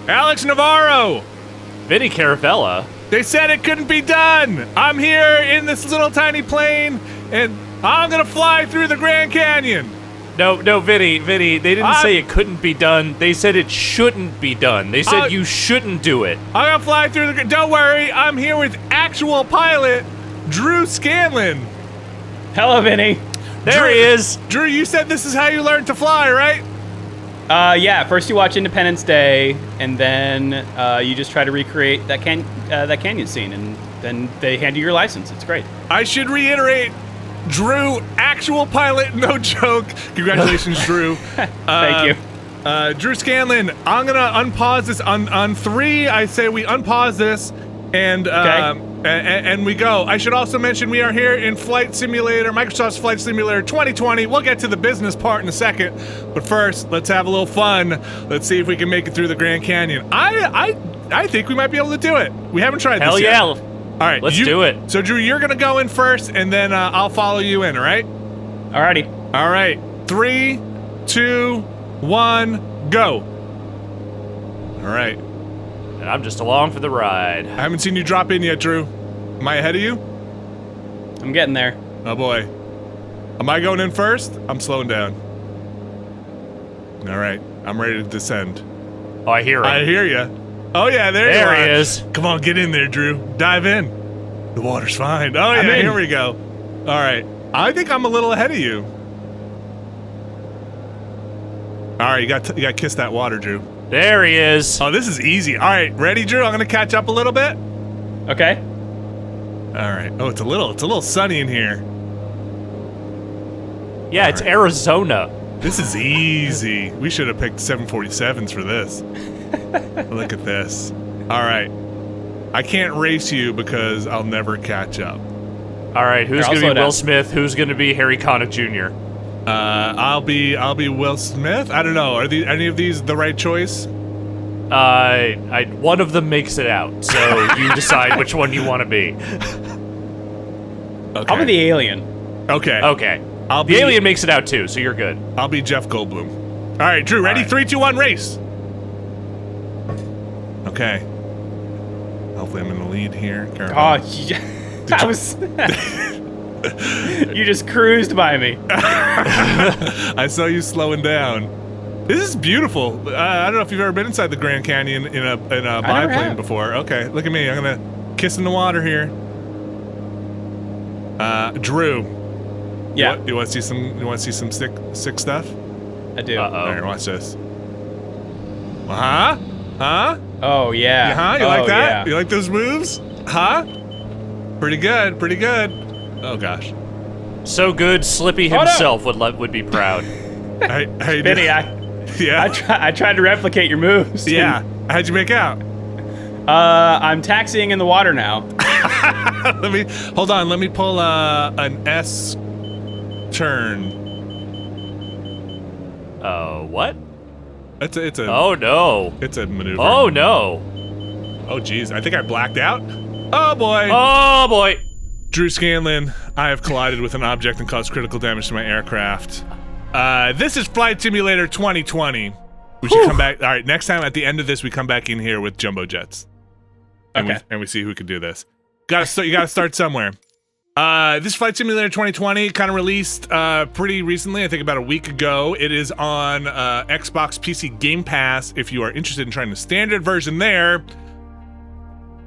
Alex Navarro. Vinny Caravella. They said it couldn't be done. I'm here in this little tiny plane, and I'm gonna fly through the Grand Canyon. No, Vinny, they didn't say it couldn't be done. They said it shouldn't be done. They said you shouldn't do it. I'm gonna fly through the... Don't worry, I'm here with actual pilot, Drew Scanlon. Hello, Vinny. There he is. Drew, you said this is how you learned to fly, right? Yeah, first you watch Independence Day, and then you just try to recreate that canyon scene, and then they hand you your license. It's great. I should reiterate, Drew, actual pilot, no joke. Congratulations, Drew. Thank you. Drew Scanlon, I'm gonna unpause this on 3. I say we unpause this, and and we go. I should also mention we are here in Microsoft's Flight Simulator 2020. We'll get to the business part in a second, but first, let's have a little fun. Let's see if we can make it through the Grand Canyon. I think we might be able to do it. We haven't tried this yet. Hell yeah. All right, let's do it. So, Drew, you're gonna go in first, and then I'll follow you in. All right? Alrighty. All right. 3, 2, 1, go. All right. And I'm just along for the ride. I haven't seen you drop in yet, Drew. Am I ahead of you? I'm getting there. Oh boy. Am I going in first? I'm slowing down. All right. I'm ready to descend. Oh, I hear him. I hear you. Oh yeah, there you are. There he is. Come on, get in there, Drew. Dive in. The water's fine. Oh yeah, here we go. All right. I think I'm a little ahead of you. All right, you got to kiss that water, Drew. There he is. Oh, this is easy. All right, ready, Drew? I'm gonna catch up a little bit. Okay. All right. Oh, it's a little sunny in here. Yeah, it's Arizona. This is easy. We should have picked 747s for this. Look at this. All right. I can't race you because I'll never catch up. All right, who's going to be Will Smith? Who's going to be Harry Connick Jr.? I'll be Will Smith. I don't know. Are any of these the right choice? One of them makes it out, so you decide which one you want to be. Okay. I'll be the alien. Okay. Okay. The alien makes it out too, so you're good. I'll be Jeff Goldblum. All right, Drew. Ready? 3, 2, 1, race. Okay. Hopefully I'm in the lead here. Oh, that was... You just cruised by me. I saw you slowing down. This is beautiful. I don't know if you've ever been inside the Grand Canyon in a biplane before. Okay, look at me. I'm gonna kiss in the water here. Drew. Yeah. You want to see some sick stuff? I do. All right, watch this. Huh? Oh yeah. Huh? You like that? Yeah. You like those moves? Huh? Pretty good. Pretty good. Oh gosh. So good, Slippy himself would be proud. Benny, yeah. I tried to replicate your moves. Yeah. How'd you make out? I'm taxiing in the water now. Hold on. Let me pull an S turn. What? It's a. Oh no. It's a maneuver. Oh no. Oh geez, I think I blacked out. Oh boy. Oh boy. Drew Scanlon, I have collided with an object and caused critical damage to my aircraft. This is Flight Simulator 2020. We should come back. All right, next time at the end of this, we come back in here with jumbo jets. And we see who can do this. You gotta start somewhere. This Flight Simulator 2020 kind of released pretty recently, I think about a week ago. It is on Xbox PC Game Pass if you are interested in trying the standard version there.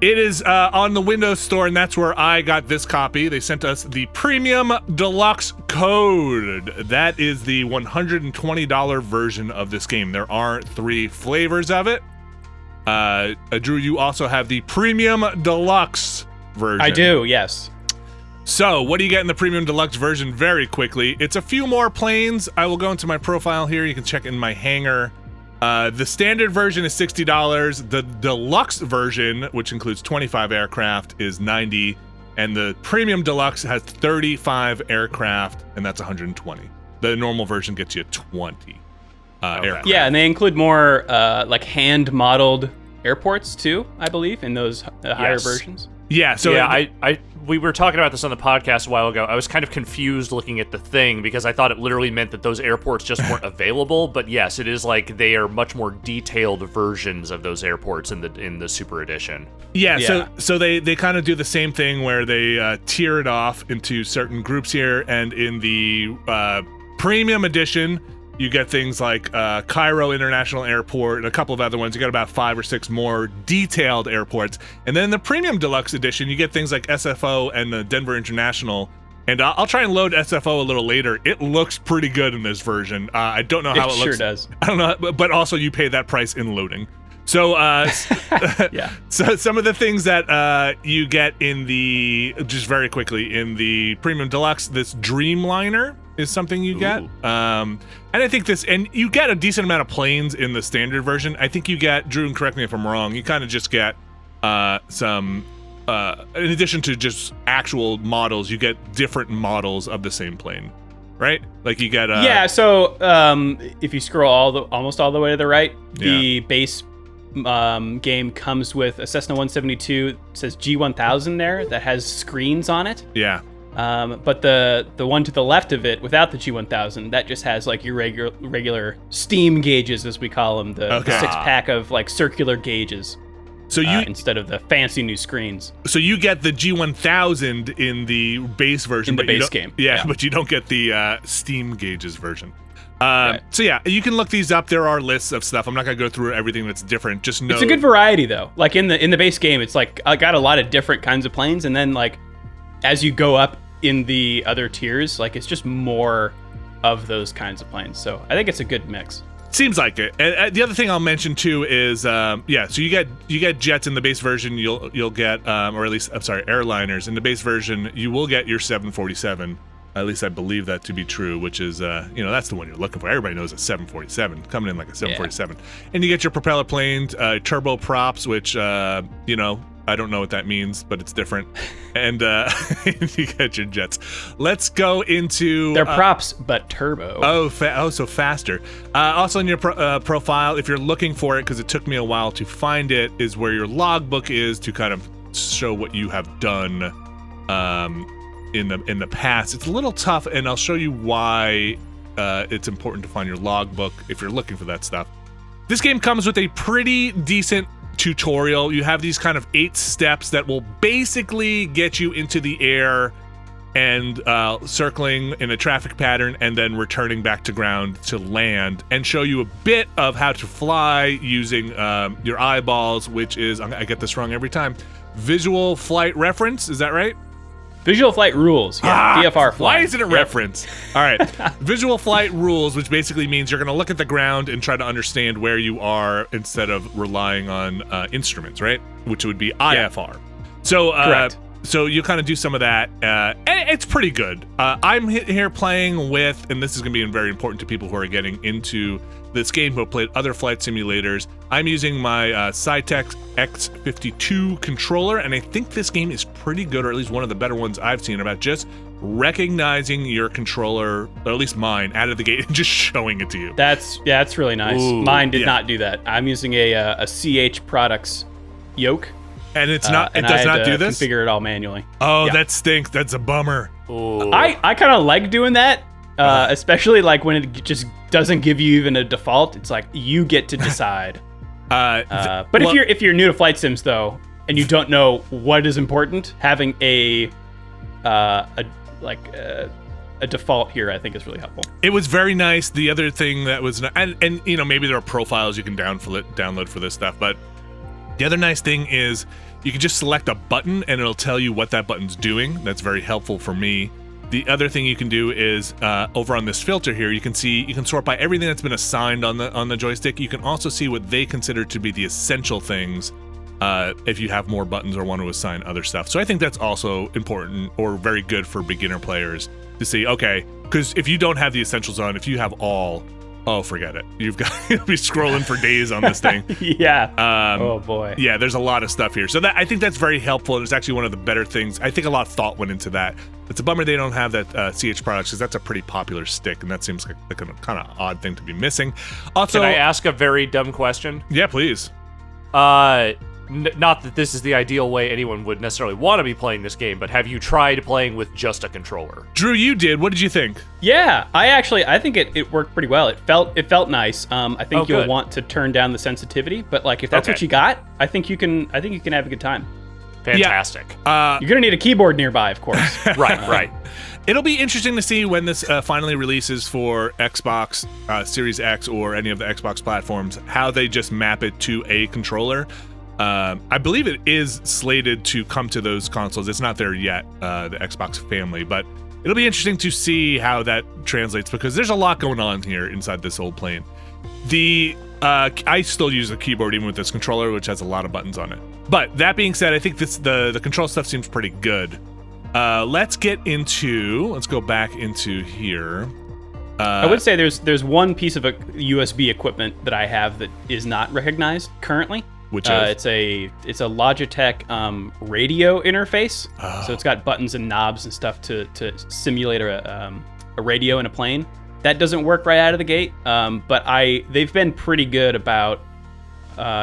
It is on the Windows Store, and that's where I got this copy. They sent us the Premium Deluxe Code. That is the $120 version of this game. There are 3 flavors of it. Drew, you also have the Premium Deluxe version. I do, yes. So, what do you get in the Premium Deluxe version? Very quickly, it's a few more planes. I will go into my profile here. You can check in my hangar. The standard version is $60. The deluxe version, which includes 25 aircraft, is $90, and the Premium Deluxe has 35 aircraft, and that's $120. The normal version gets you 20 aircraft. Yeah, and they include more like hand-modeled airports too, I believe, in those higher versions. Yeah. So we were talking about this on the podcast a while ago. I was kind of confused looking at the thing because I thought it literally meant that those airports just weren't available. But yes, it is like they are much more detailed versions of those airports in the Super Edition. Yeah. So they kind of do the same thing where they tier it off into certain groups here, and in the Premium Edition, you get things like Cairo International Airport and a couple of other ones. You got about 5 or 6 more detailed airports. And then in the Premium Deluxe Edition, you get things like SFO and the Denver International. And I'll try and load SFO a little later. It looks pretty good in this version. I don't know how it looks. It sure does. I don't know, but also you pay that price in loading. So, yeah. So some of the things that you get in the, just very quickly, in the Premium Deluxe, this Dreamliner is something you get. And I think and you get a decent amount of planes in the standard version. I think you get, Drew, and correct me if I'm wrong, you kind of just get some, in addition to just actual models, you get different models of the same plane, right? Like you get yeah, so if you scroll almost all the way to the right, the base game comes with a Cessna 172, it says G1000 there, that has screens on it. Yeah. But the one to the left of it, without the G1000, that just has like your regular steam gauges, as we call them, the 6-pack of like circular gauges. So instead of the fancy new screens. So you get the G1000 in the base version, in the base game. Yeah, but you don't get the steam gauges version. Right. So yeah, you can look these up. There are lists of stuff. I'm not gonna go through everything that's different. Just know it's a good variety though. Like in the base game, it's like I got a lot of different kinds of planes, and then like as you go up in the other tiers, like it's just more of those kinds of planes. So I think it's a good mix. Seems like it. And the other thing I'll mention too is so you get jets in the base version. You'll get or at least airliners in the base version. You will get your 747. At least I believe that to be true, which is that's the one you're looking for. Everybody knows a 747 coming in like a 747. And you get your propeller planes, turbo props, which I don't know what that means, but it's different. And you get your jets. Let's go into... They're props, but turbo. So faster. Also in your profile, if you're looking for it, because it took me a while to find it, is where your logbook is to kind of show what you have done in the past. It's a little tough, and I'll show you why it's important to find your logbook if you're looking for that stuff. This game comes with a pretty decent tutorial. You have these kind of 8 steps that will basically get you into the air and circling in a traffic pattern and then returning back to ground to land, and show you a bit of how to fly using your eyeballs, which is, I get this wrong every time, visual flight reference. Is that right? Visual flight rules. Yeah, VFR flight. Why isn't it reference? All right. Visual flight rules, which basically means you're going to look at the ground and try to understand where you are instead of relying on instruments, right? Which would be IFR. Yeah. So, correct. So you kind of do some of that. And it's pretty good. I'm here playing with, and this is going to be very important to people who are getting into this game who have played other flight simulators. I'm using my Cytec X52 controller, and I think this game is pretty good, or at least one of the better ones I've seen, about just recognizing your controller, or at least mine, out of the gate and just showing it to you. That's really nice. Ooh, mine did not do that. I'm using a CH Products yoke. And it does not do this? Configure it all manually. Oh, that stinks. That's a bummer. Ooh. I kind of like doing that, especially like when it just doesn't give you even a default. It's like you get to decide. But if you're new to flight sims though, and you don't know what is important, having a default here I think is really helpful. It was very nice. The other thing that was, and maybe there are profiles you can download for this stuff, but the other nice thing is you can just select a button and it'll tell you what that button's doing. That's very helpful for me. The other thing you can do is over on this filter here, you can sort by everything that's been assigned on the joystick. You can also see what they consider to be the essential things if you have more buttons or want to assign other stuff. So I think that's also important, or very good for beginner players to see, okay, because if you don't have the essentials on, if you have all, oh, forget it. You'll be scrolling for days on this thing. Yeah. Oh boy. Yeah, there's a lot of stuff here. So I think that's very helpful, and it's actually one of the better things. I think a lot of thought went into that. It's a bummer they don't have that CH Products, because that's a pretty popular stick, and that seems like a kind of odd thing to be missing. Also, can I ask a very dumb question? Yeah, please. not that this is the ideal way anyone would necessarily want to be playing this game, but have you tried playing with just a controller? Drew, you did. What did you think? Yeah, I think it worked pretty well. It felt nice. I think you'll want to turn down the sensitivity, but like if that's what you got, I think you can have a good time. Fantastic. You're gonna need a keyboard nearby, of course. Right. It'll be interesting to see when this finally releases for Xbox Series X or any of the Xbox platforms, how they just map it to a controller. I believe it is slated to come to those consoles. It's not there yet, the Xbox family, but it'll be interesting to see how that translates because there's a lot going on here inside this old plane. I still use a keyboard even with this controller, which has a lot of buttons on it. But that being said, I think the control stuff seems pretty good. Let's go back into here. I would say there's one piece of a USB equipment that I have that is not recognized currently. Which is? It's a Logitech radio interface. So it's got buttons and knobs and stuff to simulate a radio in a plane. That doesn't work right out of the gate, but they've been pretty good about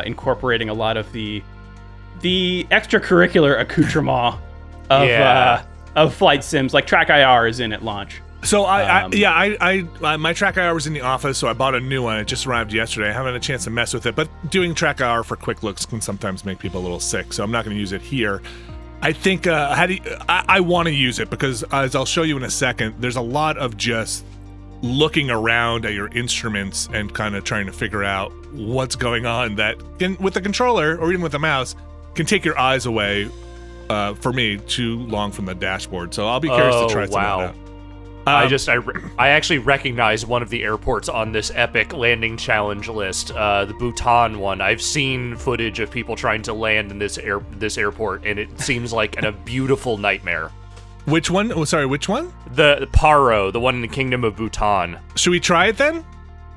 incorporating a lot of the extracurricular accoutrement of flight sims, like Track IR is in at launch. So my Track IR was in the office, so I bought a new one. It just arrived yesterday. I haven't had a chance to mess with it, but doing Track IR for quick looks can sometimes make people a little sick, so I'm not going to use it here. I think I want to use it because, as I'll show you in a second, there's a lot of just looking around at your instruments and kind of trying to figure out what's going on that can, with the controller or even with the mouse, can take your eyes away, for me, too long from the dashboard. So I'll be curious to try some of that. I actually recognize one of the airports on this epic landing challenge list, the Bhutan one. I've seen footage of people trying to land in this airport, and it seems like a beautiful nightmare. Which one? Oh, sorry, which one? The Paro, the one in the Kingdom of Bhutan. Should we try it then?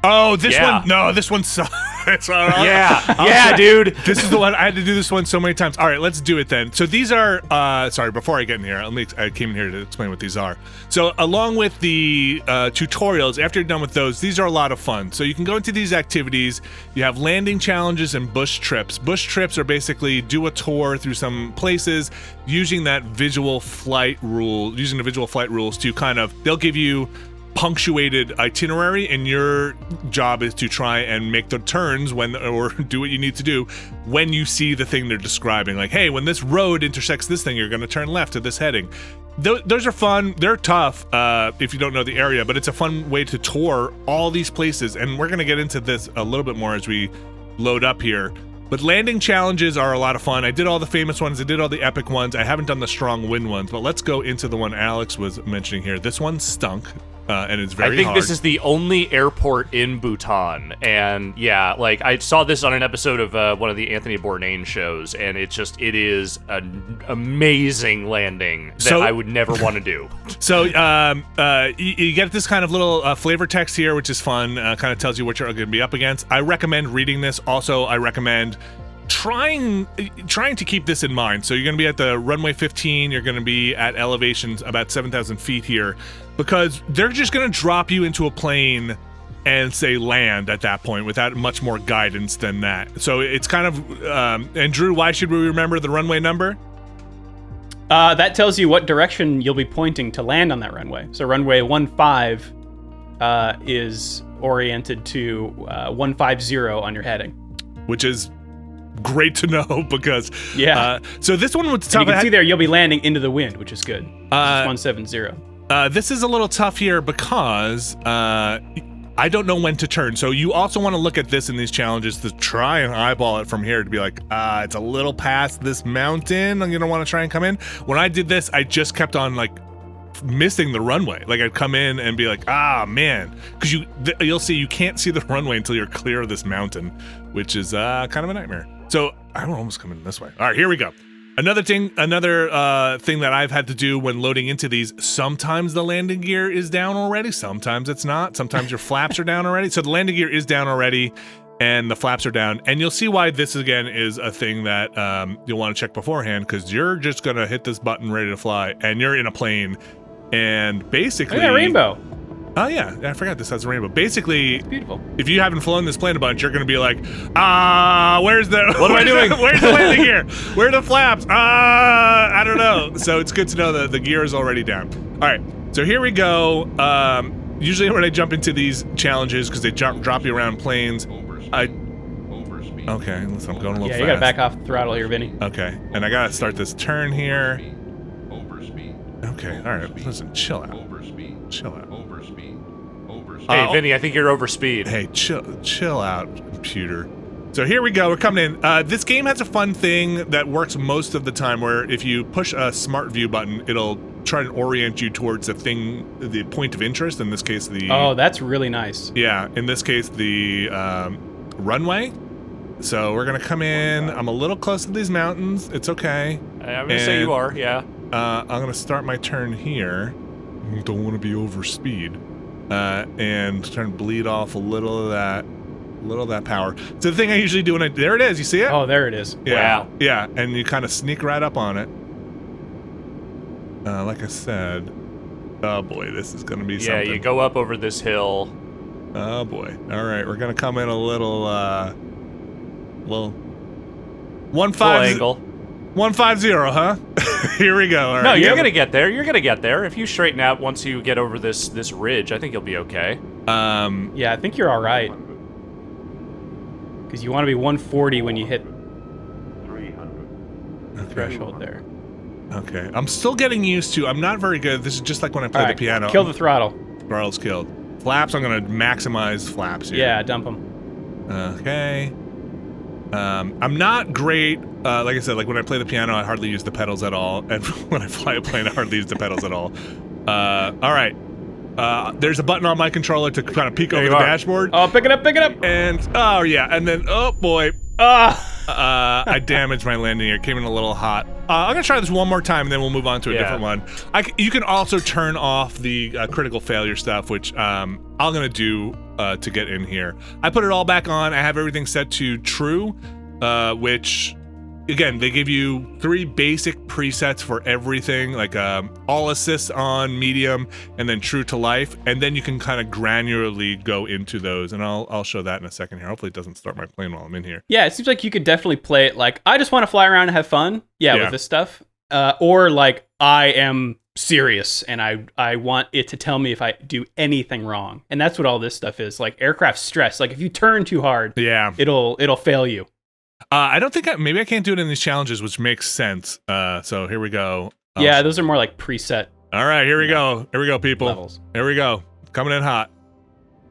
Oh, this one. No, this one sucks. Dude. This is the one. I had to do this one so many times. All right, let's do it then. So these are, sorry, before I get in here, I came in here to explain what these are. So along with the tutorials, after you're done with those, these are a lot of fun. So you can go into these activities. You have landing challenges and bush trips. Bush trips are basically do a tour through some places using the visual flight rules to kind of, they'll give you punctuated itinerary, and your job is to try and make the turns or do what you need to do when you see the thing they're describing. Like, hey, when this road intersects this thing, you're going to turn left to this heading. Those are fun. They're tough if you don't know the area, but it's a fun way to tour all these places, and we're going to get into this a little bit more as we load up here. But landing challenges are a lot of fun. I did all the famous ones. I did all the epic ones. I haven't done the strong wind ones, but let's go into the one Alex was mentioning here. This one stunk. And it's very hard. I think this is the only airport in Bhutan, and yeah, like I saw this on an episode of one of the Anthony Bourdain shows, and it is an amazing landing that I would never want to do. So you get this kind of little flavor text here, which is fun. Kind of tells you what you're going to be up against. I recommend reading this. Also, I recommend trying to keep this in mind. So you're going to be at the runway 15. You're going to be at elevations about 7,000 feet here, because they're just going to drop you into a plane and say land at that point without much more guidance than that. So it's kind of and Drew, why should we remember the runway number? That tells you what direction you'll be pointing to land on that runway. So runway 15 is oriented to 150 on your heading, which is great to know because so this one was tough. And you can see there you'll be landing into the wind, which is good. It's 170. This is a little tough here because I don't know when to turn. So you also want to look at this in these challenges to try and eyeball it from here to be like, it's a little past this mountain. I'm gonna want to try and come in. When I did this, I just kept on like missing the runway. Like I'd come in and be like, man, because you'll see you can't see the runway until you're clear of this mountain, which is kind of a nightmare. So I'm almost coming this way. All right, here we go. Another thing that I've had to do when loading into these, sometimes the landing gear is down already, sometimes it's not. Sometimes your flaps are down already. So the landing gear is down already and the flaps are down. And you'll see why this again is a thing that you'll want to check beforehand, because you're just gonna hit this button ready to fly and you're in a plane and basically look at that rainbow. Oh yeah, I forgot this has a rainbow. Basically, It's beautiful. if you haven't flown this plane a bunch, you're gonna be like, where's the What am I doing? Where's the landing gear? Where are the flaps? I don't know. So it's good to know that the gear is already down. All right, so here we go. Usually when I jump into these challenges, because they drop you around planes, okay, listen, I'm going a little fast. Yeah, you gotta back off the throttle here, Vinny. Okay, and I gotta start this turn here. Okay, all right, listen, chill out. Chill out. Hey, Vinny, I think you're overspeed. Hey, chill out, computer. So here we go, we're coming in. This game has a fun thing that works most of the time where if you push a smart view button, it'll try and orient you towards the point of interest, in this case the... Oh, that's really nice. Yeah, in this case the runway. So we're gonna come in, I'm a little close to these mountains, it's okay. I'm gonna say you are, yeah. I'm gonna start my turn here. Don't want to be over speed. And try and bleed off a little of that power. So the thing I usually do when there it is, you see it? Oh, there it is. Yeah, Wow. yeah, and you kind of sneak right up on it. Like I said, oh boy, this is gonna be something. Yeah, you go up over this hill. Oh boy. All right, we're gonna come in a little 150, huh? Here we go. All right. No, you're gonna get there. You're gonna get there. If you straighten out once you get over this ridge, I think you'll be okay. Yeah, I think you're all right. Because you want to be 140 when you hit the threshold there. Okay, I'm still getting used to. I'm not very good. This is just like when I play the piano. Kill the throttle. Throttle's killed. Flaps. I'm gonna maximize flaps here. Yeah, dump them. Okay. I'm not great. Like I said, like when I play the piano, I hardly use the pedals at all, and when I fly a plane, I hardly use the pedals at all. All right. There's a button on my controller to kind of peek over the dashboard. Oh, pick it up, pick it up. And oh yeah, and then oh boy, I damaged my landing gear. Came in a little hot. I'm gonna try this one more time, and then we'll move on to a different one. You can also turn off the critical failure stuff, which I'm gonna do to get in here. I put it all back on. I have everything set to true, which. Again, they give you 3 basic presets for everything, like all assists on medium, and then true to life, and then you can kind of granularly go into those, and I'll show that in a second here. Hopefully it doesn't start my plane while I'm in here. Yeah, it seems like you could definitely play it like, I just want to fly around and have fun, with this stuff, or like, I am serious, and I want it to tell me if I do anything wrong, and that's what all this stuff is, like aircraft stress, like if you turn too hard, it'll fail you. I don't think maybe I can't do it in these challenges, which makes sense. So here we go. Yeah, those are more like preset. All right, here we go. Here we go, people. Levels. Here we go. Coming in hot.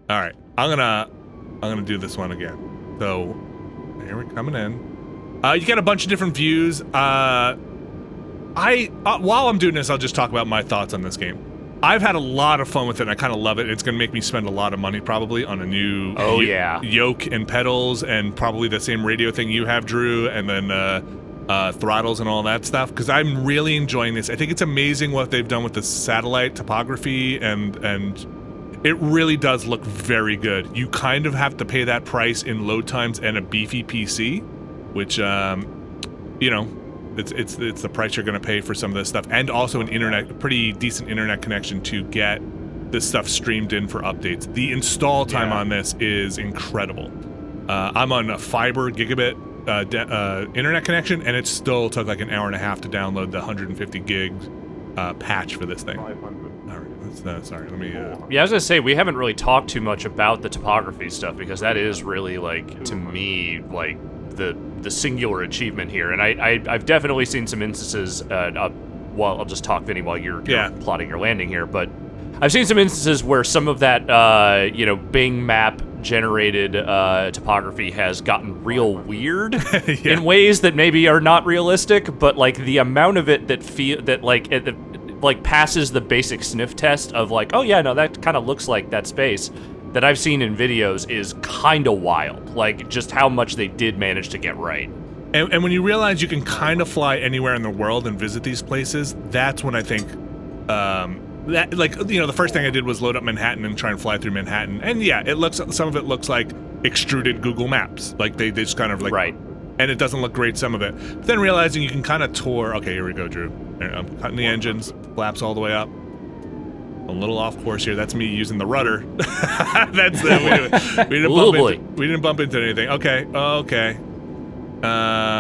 All right, I'm gonna do this one again. So here we're coming in. You get a bunch of different views. While I'm doing this, I'll just talk about my thoughts on this game. I've had a lot of fun with it, and I kind of love it. It's going to make me spend a lot of money, probably, on a new yoke and pedals, and probably the same radio thing you have, Drew, and then throttles and all that stuff, because I'm really enjoying this. I think it's amazing what they've done with the satellite topography, and it really does look very good. You kind of have to pay that price in load times and a beefy PC, which, you know, it's the price you're going to pay for some of this stuff, and also a pretty decent internet connection to get this stuff streamed in for updates. The install time on this is incredible. I'm on a fiber gigabit internet connection, and it still took like an hour and a half to download the 150 gigs patch for this thing. All right, sorry, let me... Yeah, I was gonna say, we haven't really talked too much about the topography stuff, because that is really, like, to me, like, the singular achievement here, and I've definitely seen some instances. Well, I'll just talk, Vinny, while you're plotting your landing here. But I've seen some instances where some of that Bing map generated topography has gotten real weird in ways that maybe are not realistic. But like the amount of it that passes the basic sniff test of like, oh yeah, no, that kind of looks like that space, that I've seen in videos is kind of wild. Like, just how much they did manage to get right. And when you realize you can kind of fly anywhere in the world and visit these places, that's when I think, the first thing I did was load up Manhattan and try and fly through Manhattan. And yeah, some of it looks like extruded Google Maps. Like, they just kind of like... Right. And it doesn't look great, some of it. But then realizing you can kind of tour... Okay, here we go, Drew. I'm cutting the engines, flaps all the way up. a little off course here. That's me using the rudder. That's we didn't bump into anything. Okay.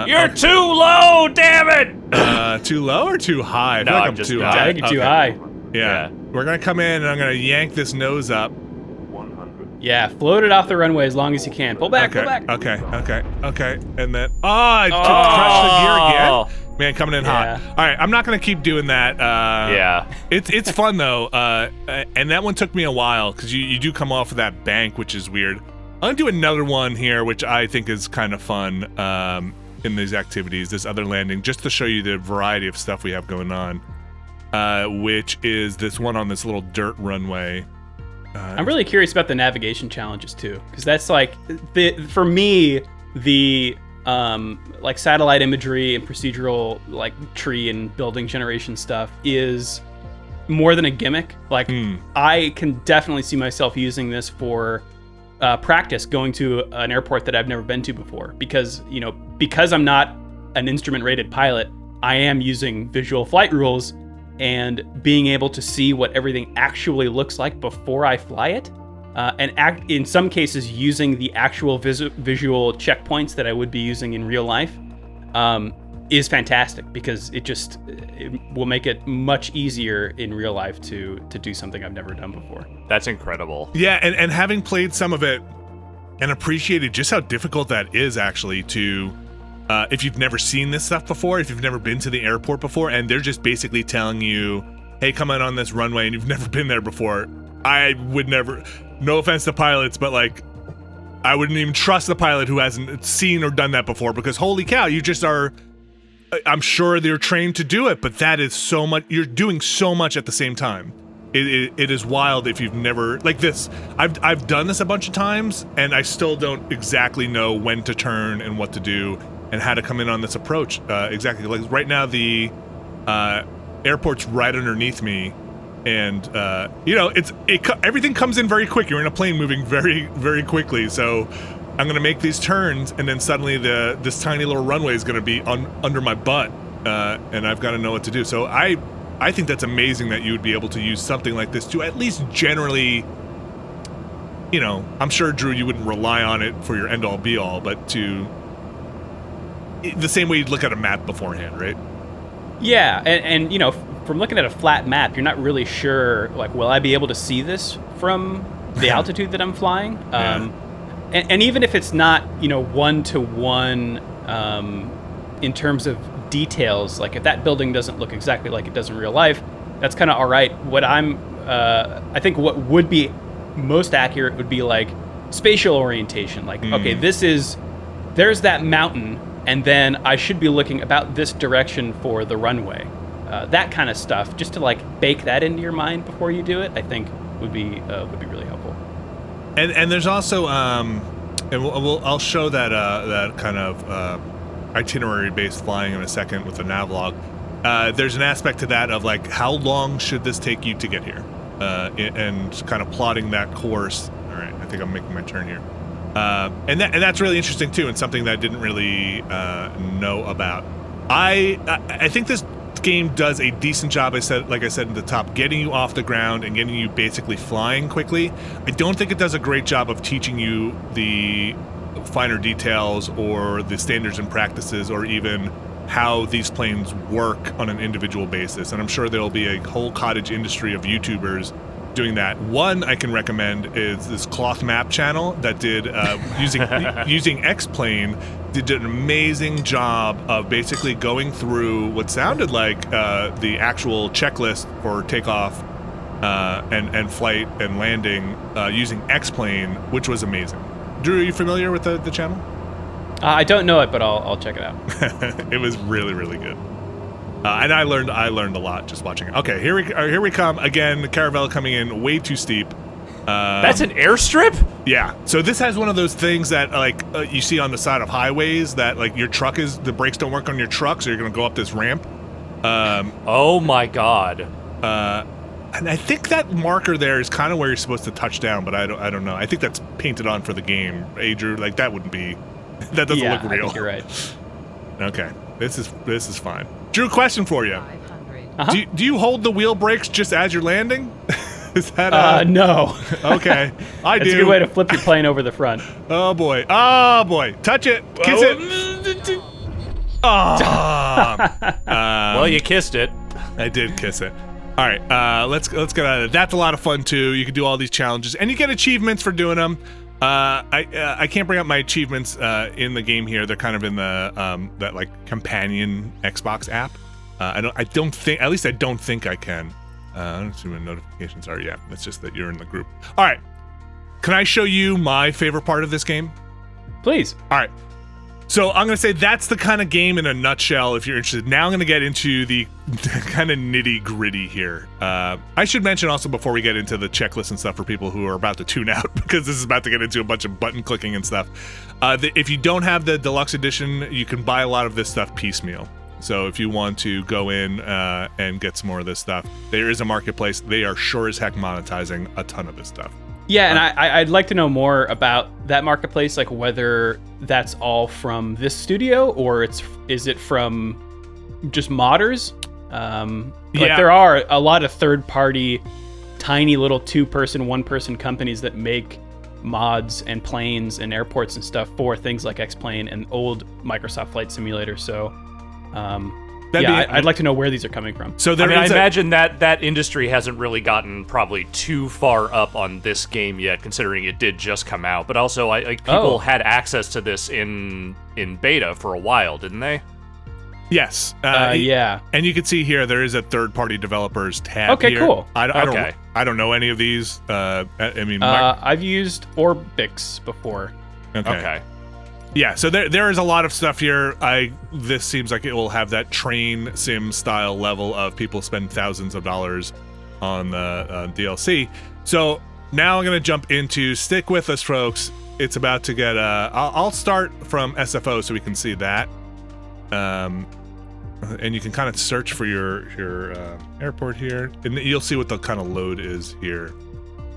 You're too low, damn it! Too low or too high? I feel like I'm too high. I think you're too high. Yeah. We're gonna come in and I'm gonna yank this nose up. 100. Yeah, float it off the runway as long as you can. Pull back, pull back. Okay. And then, I crushed the gear again. Man, coming in hot. All right, I'm not gonna keep doing that. Yeah. It's fun though, and that one took me a while because you do come off of that bank, which is weird. I'm gonna do another one here, which I think is kind of fun in these activities, this other landing, just to show you the variety of stuff we have going on, which is this one on this little dirt runway. I'm really curious about the navigation challenges too, because that's like, for me, the like satellite imagery and procedural like tree and building generation stuff is more than a gimmick. Like I can definitely see myself using this for practice going to an airport that I've never been to before, because I'm not an instrument rated pilot, I am using visual flight rules and being able to see what everything actually looks like before I fly it, and in some cases using the actual visual checkpoints that I would be using in real life is fantastic, because it will make it much easier in real life to do something I've never done before. That's incredible. Yeah, and having played some of it and appreciated just how difficult that is actually to, if you've never seen this stuff before, if you've never been to the airport before, and they're just basically telling you, hey, come in on this runway, and you've never been there before. I would never, no offense to pilots, but like, I wouldn't even trust the pilot who hasn't seen or done that before, because holy cow, you just are, I'm sure they're trained to do it, but that is so much, you're doing so much at the same time. It is wild if you've never, like this, I've done this a bunch of times, and I still don't exactly know when to turn and what to do and how to come in on this approach exactly. Like right now, the airport's right underneath me, and everything comes in very quick. You're in a plane moving very, very quickly, so I'm gonna make these turns, and then suddenly this tiny little runway is gonna be under my butt, and I've got to know what to do. So I think that's amazing that you would be able to use something like this to at least generally, I'm sure, Drew, you wouldn't rely on it for your end-all be-all, but to the same way you'd look at a map beforehand, right? Yeah, and from looking at a flat map, you're not really sure, like, will I be able to see this from the altitude that I'm flying? Yeah. And even if it's not, one-to-one in terms of details, like if that building doesn't look exactly like it does in real life, that's kind of all right. I think what would be most accurate would be like spatial orientation. Like, okay, there's that mountain, and then I should be looking about this direction for the runway. That kind of stuff, just to like bake that into your mind before you do it, I think would be really helpful. And there's also I'll show that kind of itinerary-based flying in a second with the navlog. There's an aspect to that of like, how long should this take you to get here, and kind of plotting that course. All right, I think I'm making my turn here, and that's really interesting too, and something that I didn't really know about. I think this game does a decent job, like I said at the top, getting you off the ground and getting you basically flying quickly. I don't think it does a great job of teaching you the finer details or the standards and practices, or even how these planes work on an individual basis. And I'm sure there'll be a whole cottage industry of YouTubers doing that. One I can recommend is this Cloth Map channel that did using X-Plane, did an amazing job of basically going through what sounded like the actual checklist for takeoff and flight and landing using X-Plane, which was amazing. Drew, are you familiar with the channel? I don't know it, but I'll check it out. It was really, really good. And I learned a lot just watching it. Okay, here we come again. The Caravelle coming in way too steep. That's an airstrip? Yeah. So this has one of those things that like you see on the side of highways that like the brakes don't work on your truck, so you're gonna go up this ramp. Oh my God. And I think that marker there is kind of where you're supposed to touch down, but I don't know. I think that's painted on for the game. Drew, like that wouldn't be. That doesn't look real. I think you're right. Okay, this is fine. Drew, question for you. Uh-huh. Do you hold the wheel brakes just as you're landing? Is that no. Okay. I do. It's a good way to flip your plane over the front. Oh boy. Touch it. Kiss it. Well, you kissed it. I did kiss it. All right, let's get out of it. That's a lot of fun too. You can do all these challenges, and you get achievements for doing them. I can't bring up my achievements in the game here. They're kind of in the that like companion Xbox app. I don't think I can. I don't see what notifications are. Yeah, it's just that you're in the group. All right, can I show you my favorite part of this game? Please. All right. So I'm going to say that's the kind of game in a nutshell if you're interested. Now I'm going to get into the kind of nitty gritty here. I should mention also before we get into the checklist and stuff for people who are about to tune out, because this is about to get into a bunch of button clicking and stuff. If you don't have the deluxe edition, you can buy a lot of this stuff piecemeal. So if you want to go in and get some more of this stuff, there is a marketplace. They are sure as heck monetizing a ton of this stuff. Yeah, and I'd like to know more about that marketplace, like whether that's all from this studio or is it from just modders? Like there are a lot of third-party, tiny little 2-person, 1-person companies that make mods and planes and airports and stuff for things like X-Plane and old Microsoft Flight Simulator. So, I'd like to know where these are coming from. So I imagine that industry hasn't really gotten probably too far up on this game yet, considering it did just come out. But also, people had access to this in beta for a while, didn't they? Yes. Yeah. And you can see here there is a third-party developers tab. Okay, here. cool. I don't know any of these. I've used Orbix before. Okay. Yeah, so there is a lot of stuff here. This seems like it will have that train sim style level of people spend thousands of dollars on the DLC. So now I'm going to jump into, stick with us, folks. It's about to get, I'll start from SFO so we can see that. And you can kind of search for your airport here, and you'll see what the kind of load is here.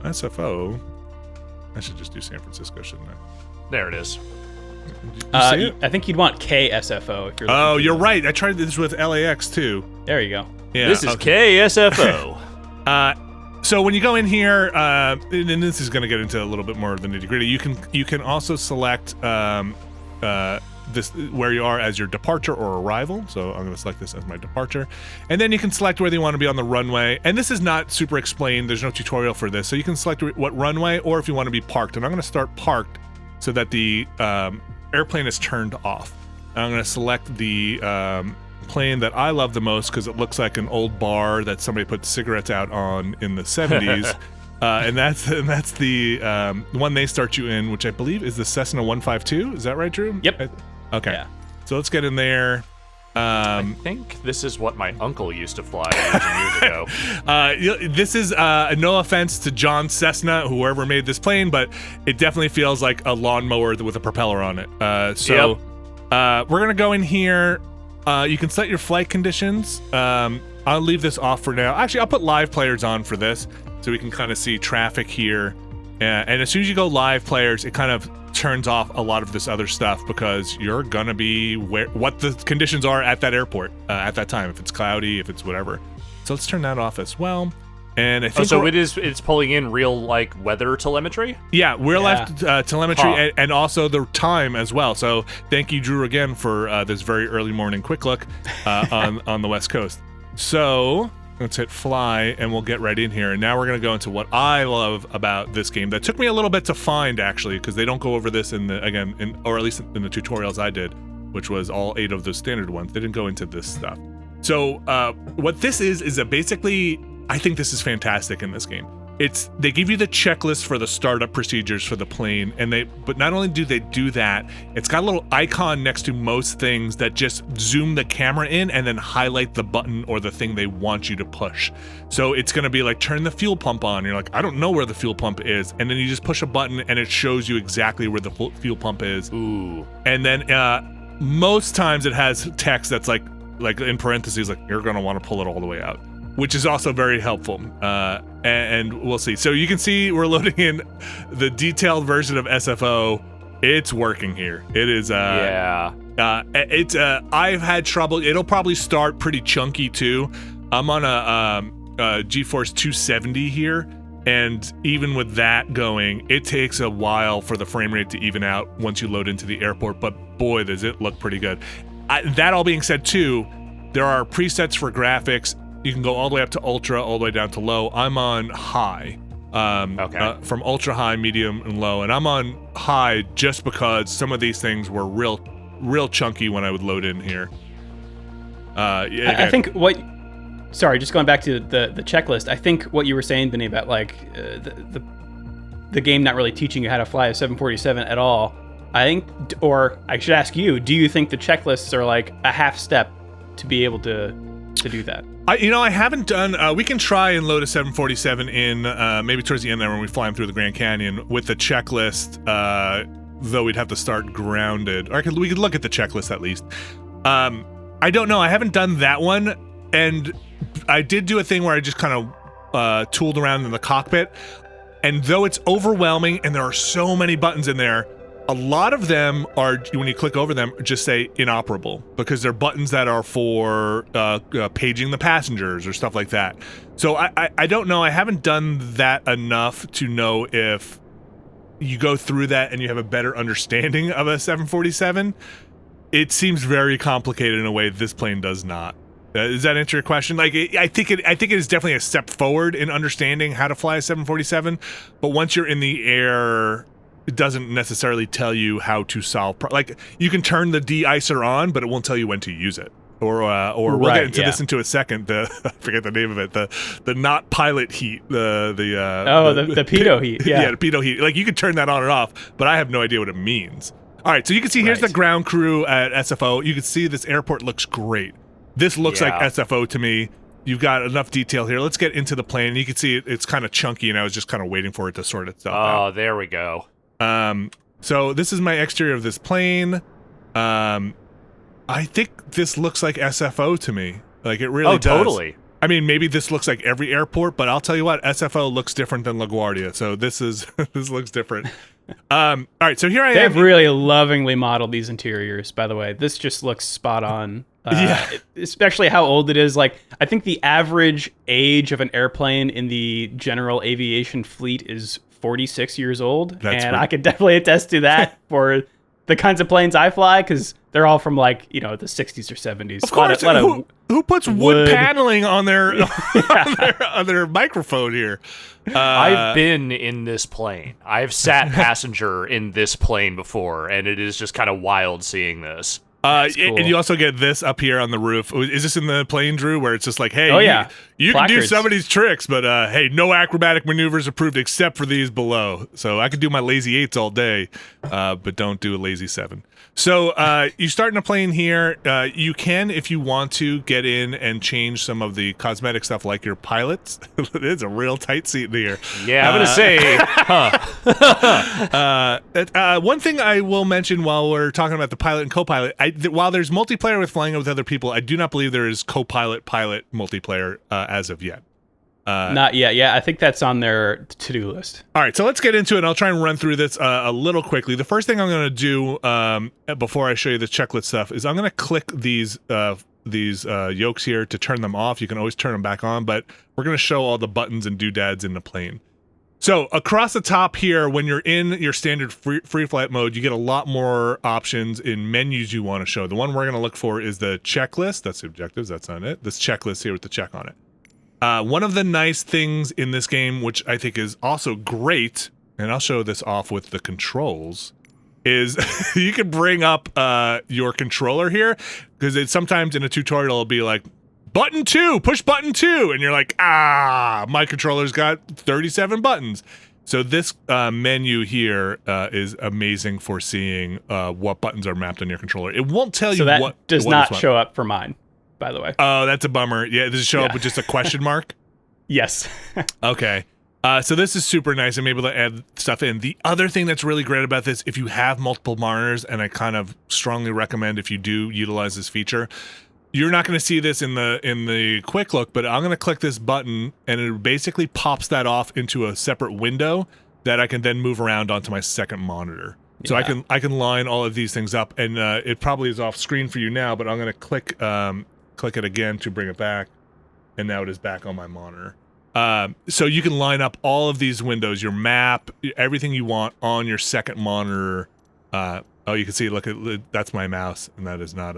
SFO. I should just do San Francisco, shouldn't I? There it is. I think you'd want KSFO if you're looking you're right. I tried this with LAX too. There you go. Yeah, this is KSFO. So when you go in here, and this is going to get into a little bit more of the nitty gritty, you can also select this where you are as your departure or arrival. So I'm going to select this as my departure, and then you can select whether you want to be on the runway. And this is not super explained. There's no tutorial for this, so you can select what runway or if you want to be parked. And I'm going to start parked so that the airplane is turned off. I'm going to select the plane that I love the most because it looks like an old bar that somebody put cigarettes out on in the 70s. And that's the one they start you in, which I believe is the Cessna 152. Is that right, Drew? Yep. Okay. Yeah. So let's get in there. I think this is what my uncle used to fly years and years ago. This is no offense to John Cessna, whoever made this plane, but it definitely feels like a lawnmower with a propeller on it. We're gonna go in here. You can set your flight conditions. I'll leave this off for now. Actually, I'll put live players on for this, so we can kind of see traffic here. And as soon as you go live players, it kind of turns off a lot of this other stuff because you're gonna be what the conditions are at that airport at that time, if it's cloudy, if it's whatever. So let's turn that off as well. And I think it's pulling in real like weather telemetry. Yeah, left telemetry and also the time as well. So thank you, Drew, again for this very early morning quick look on the West Coast. So let's hit fly and we'll get right in here. And now we're going to go into what I love about this game that took me a little bit to find, actually, because they don't go over this or at least in the tutorials I did, which was all 8 of the standard ones. They didn't go into this stuff. So what this is basically, I think this is fantastic in this game. They give you the checklist for the startup procedures for the plane, but not only do they do that, it's got a little icon next to most things that just zoom the camera in and then highlight the button or the thing they want you to push. So it's gonna be like, turn the fuel pump on. You're like, I don't know where the fuel pump is. And then you just push a button and it shows you exactly where the fuel pump is. Ooh. And then most times it has text that's like in parentheses, like, you're gonna wanna pull it all the way out, which is also very helpful. And we'll see. So you can see we're loading in the detailed version of SFO. It's working here. It is. I've had trouble. It'll probably start pretty chunky too. I'm on a GeForce 270 here, And even with that going, it takes a while for the frame rate to even out once you load into the airport, but boy, does it look pretty good. That all being said, too, there are presets for graphics. You can go all the way up to ultra, all the way down to low. I'm on high. From ultra high, medium, and low. And I'm on high just because some of these things were real chunky when I would load in here. I think Sorry, just going back to the checklist. I think what you were saying, Vinny, about like the game not really teaching you how to fly a 747 at all. I think, or I should ask you, do you think the checklists are like a half step to be able to do that? I haven't done. We can try and load a 747 in maybe towards the end there when we fly them through the Grand Canyon with the checklist. Though we'd have to start grounded, or we could look at the checklist at least. I don't know. I haven't done that one, and I did do a thing where I just kind of tooled around in the cockpit, and though it's overwhelming and there are so many buttons in there, a lot of them are, when you click over them, just say inoperable because they're buttons that are for paging the passengers or stuff like that. So I don't know. I haven't done that enough to know if you go through that and you have a better understanding of a 747. It seems very complicated in a way this plane does not. Does that answer your question? Like, I think it is definitely a step forward in understanding how to fly a 747. But once you're in the air, it doesn't necessarily tell you how to solve. Like, you can turn the de-icer on, but it won't tell you when to use it. Or we'll get into this into a second. I forget the name of it. The not pilot heat. The pitot heat. Yeah, the pitot heat. Like, you can turn that on or off, but I have no idea what it means. All right, so you can see here's the ground crew at SFO. You can see this airport looks great. This looks like SFO to me. You've got enough detail here. Let's get into the plane. You can see it's kind of chunky, and I was just kind of waiting for it to sort itself out. Oh, there we go. So this is my exterior of this plane. I think this looks like SFO to me. Like, it really does. Totally. I mean, maybe this looks like every airport, but I'll tell you what, SFO looks different than LaGuardia. So this looks different. All right, so here I am. They've really lovingly modeled these interiors, by the way. This just looks spot on. Especially how old it is. Like, I think the average age of an airplane in the general aviation fleet is 46 years old. I can definitely attest to that for the kinds of planes I fly, because they're all from, like, the 60s or 70s. Of course. Who puts wood paneling on their on their microphone here? I've been in this plane. I've sat passenger in this plane before, and it is just kind of wild seeing this. Cool. And you also get this up here on the roof. Is this in the plane, Drew, where it's just like, hey, you can do some of these tricks, but hey, no acrobatic maneuvers approved except for these below. So I could do my lazy 8s all day, but don't do a lazy 7. So you start in a plane here. You can, if you want to, get in and change some of the cosmetic stuff, like your pilots. It's a real tight seat in here. Yeah, I'm going to say, one thing I will mention while we're talking about the pilot and co-pilot, while there's multiplayer with flying with other people, I do not believe there is co-pilot-pilot multiplayer as of yet. Not yet. Yeah, I think that's on their to-do list. All right, so let's get into it. I'll try and run through this a little quickly. The first thing I'm going to do before I show you the checklist stuff is I'm going to click these yokes here to turn them off. You can always turn them back on, but we're going to show all the buttons and doodads in the plane. So across the top here, when you're in your standard free flight mode, you get a lot more options in menus you want to show. The one we're going to look for is the checklist. That's the objectives. That's not it. This checklist here with the check on it. One of the nice things in this game, which I think is also great, and I'll show this off with the controls, is you can bring up your controller here, because sometimes in a tutorial it'll be like, button 2, push button 2, and you're like, my controller's got 37 buttons. So this menu here is amazing for seeing what buttons are mapped on your controller. It won't tell you what. So that does not show up for mine, by the way. Oh, that's a bummer. Yeah, does it show up with just a question mark? Yes. Okay. So this is super nice. I'm able to add stuff in. The other thing that's really great about this, if you have multiple monitors, and I kind of strongly recommend if you do utilize this feature, you're not going to see this in the quick look, but I'm going to click this button, and it basically pops that off into a separate window that I can then move around onto my second monitor. So I can line all of these things up, and it probably is off screen for you now, but I'm going to click it again to bring it back, and now it is back on my monitor. So you can line up all of these windows, your map, everything you want on your second monitor. Oh, you can see, look, that's my mouse, and that is not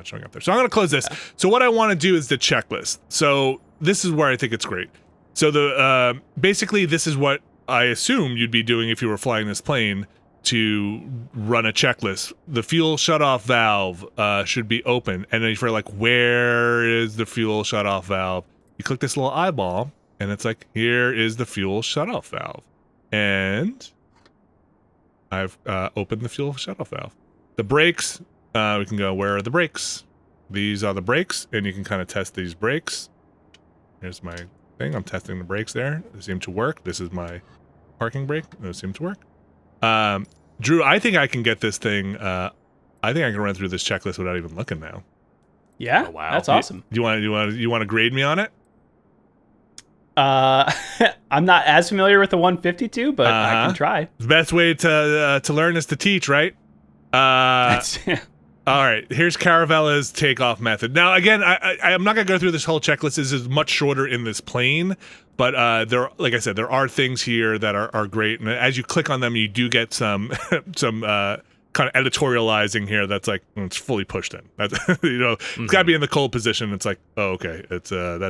showing up there. So I'm going to close this. So what I want to do is the checklist. So this is where I think it's great. So basically this is what I assume you'd be doing if you were flying this plane to run a checklist. The fuel shutoff valve should be open, and then if you're like, where is the fuel shutoff valve? You click this little eyeball, and it's like, here is the fuel shutoff valve. And I've opened the fuel shutoff valve. The brakes, we can go, where are the brakes? These are the brakes, and you can kind of test these brakes. Here's my thing. I'm testing the brakes there. They seem to work. This is my parking brake. Those seem to work. Drew, I think I can get this thing. I think I can run through this checklist without even looking now. Yeah, oh, wow. That's awesome. You want to grade me on it? I'm not as familiar with the 152, but I can try. The best way to learn is to teach, right? All right, here's Caravella's takeoff method. Now, again, I'm not going to go through this whole checklist. This is much shorter in this plane, but like I said, there are things here that are great. And as you click on them, you do get some kind of editorializing here that's like, it's fully pushed in. That's, it's got to be in the cold position. It's like, oh, okay, it's you're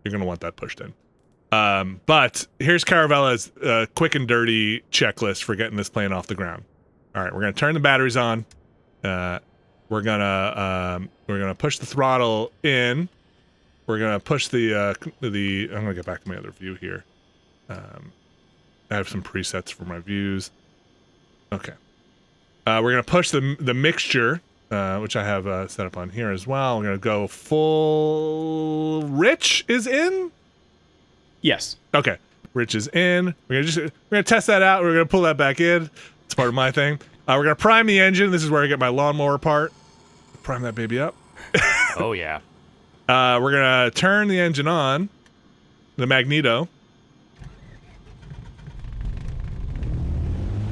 going to want that pushed in. But here's Caravella's quick and dirty checklist for getting this plane off the ground. All right, we're going to turn the batteries on. We're gonna push the throttle in. We're gonna push the. I'm gonna get back to my other view here. I have some presets for my views. Okay. We're gonna push the mixture, which I have set up on here as well. We're gonna go full. Rich is in. Yes. Okay. Rich is in. We're gonna test that out. We're gonna pull that back in. It's part of my thing. We're going to prime the engine. This is where I get my lawnmower part. Prime that baby up. Oh, yeah. We're going to turn the engine on. The magneto.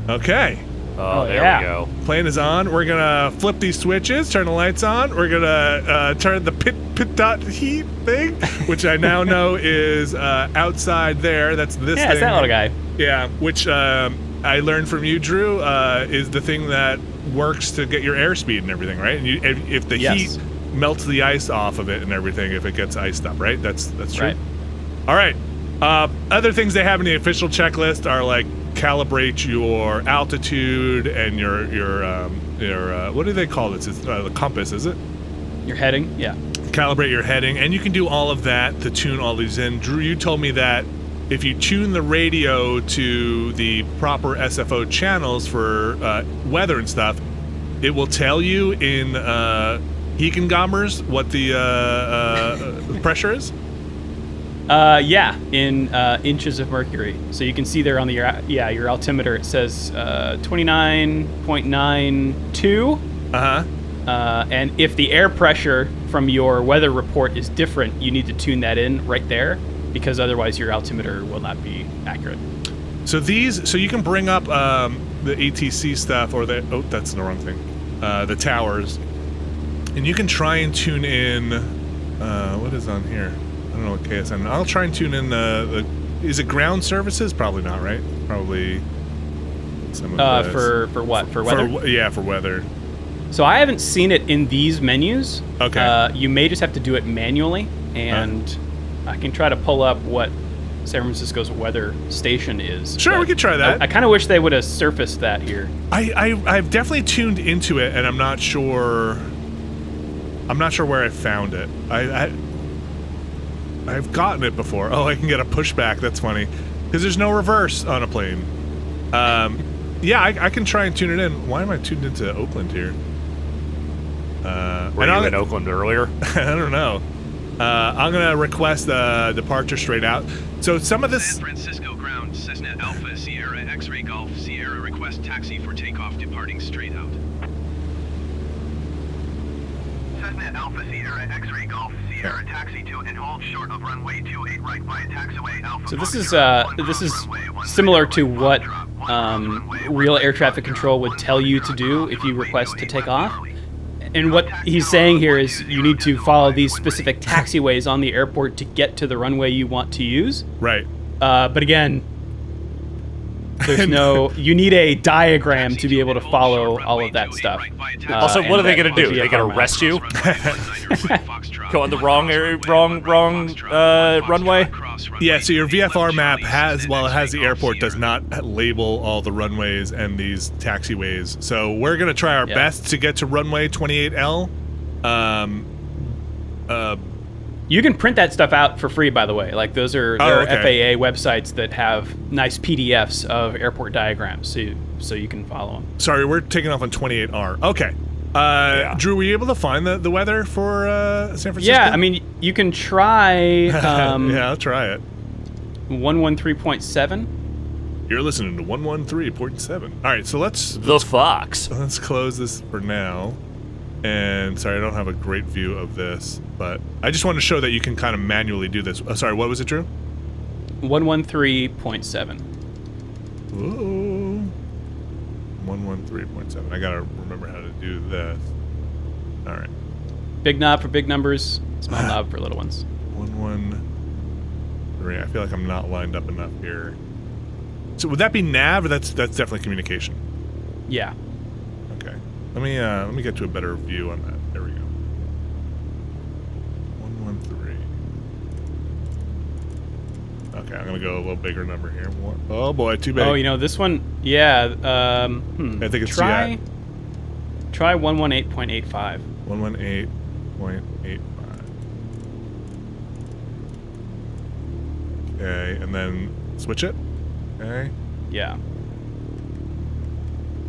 Okay. Oh, there we go. Plane is on. We're going to flip these switches, turn the lights on. We're going to turn the pit dot heat thing, which I now know is outside there. That's this thing. Yeah, it's that little guy. Yeah, which... I learned from you, Drew, is the thing that works to get your airspeed and everything, right? And if the heat melts the ice off of it and everything, if it gets iced up, right? That's true. Right. All right. Other things they have in the official checklist are like calibrate your altitude and your what do they call this? It's the compass, is it? Your heading, yeah. Calibrate your heading, and you can do all of that to tune all these in. Drew, you told me that if you tune the radio to the proper SFO channels for weather and stuff, it will tell you in Hekengammers what the pressure is? Yeah, in inches of mercury. So you can see there on your altimeter, it says 29.92. And if the air pressure from your weather report is different, you need to tune that in right there, because otherwise your altimeter will not be accurate. So you can bring up the ATC stuff, or that's the wrong thing, the towers, and you can try and tune in, what is on here? I don't know what KSM, I'll try and tune in is it ground services? Probably not, right? Probably some of for what? For weather? For weather. So I haven't seen it in these menus. Okay. You may just have to do it manually, and I can try to pull up what San Francisco's weather station is. Sure, we could try that. I kind of wish they would have surfaced that here. I've definitely tuned into it, and I'm not sure where I found it. I've gotten it before. Oh, I can get a pushback. That's funny, because there's no reverse on a plane. Yeah, I can try and tune it in. Why am I tuned into Oakland here? Were you in Oakland earlier? I don't know. I'm gonna request a departure straight out. So some of this. San Francisco ground, Cessna Alpha, Sierra X-Ray Golf, Sierra request taxi for takeoff, departing straight out. Cessna Alpha, Sierra X-Ray Golf, Sierra taxi to and hold short of runway 28 right via taxiway Alpha. So this is similar to what real air traffic control would tell you to do if you request to take off. And what he's saying here is you need to follow these specific taxiways on the airport to get to the runway you want to use. Right. But again, there's no. You need a diagram to be able to follow all of that stuff. Also, what are they going to do? They going to arrest you? Go on the wrong runway? Yeah, so your VFR map has, while it has the airport, does not label all the runways and these taxiways. So we're going to try our best to get to runway 28L. You can print that stuff out for free, by the way. Like there are FAA websites that have nice PDFs of airport diagrams, so you can follow them. Sorry, we're taking off on 28R. Okay. Drew, were you able to find the weather for San Francisco? Yeah, I mean, you can try... yeah, I'll try it. 113.7. You're listening to 113.7. All right, so let's Fox. Let's close this for now. And sorry, I don't have a great view of this, but I just wanted to show that you can kind of manually do this. Sorry, what was it, Drew? 113.7. Ooh. 113.7. I gotta remember how to do this. All right. Big knob for big numbers, small knob for little ones. 113. I feel like I'm not lined up enough here. So would that be nav, or that's definitely communication? Yeah. Okay. Let me get to a better view on that. There we go. 113. Okay, I'm gonna go a little bigger number here. Oh boy, too big. Oh, this one, yeah. I think it's try 118.85. 118.85. Okay, and then switch it. Okay. Yeah.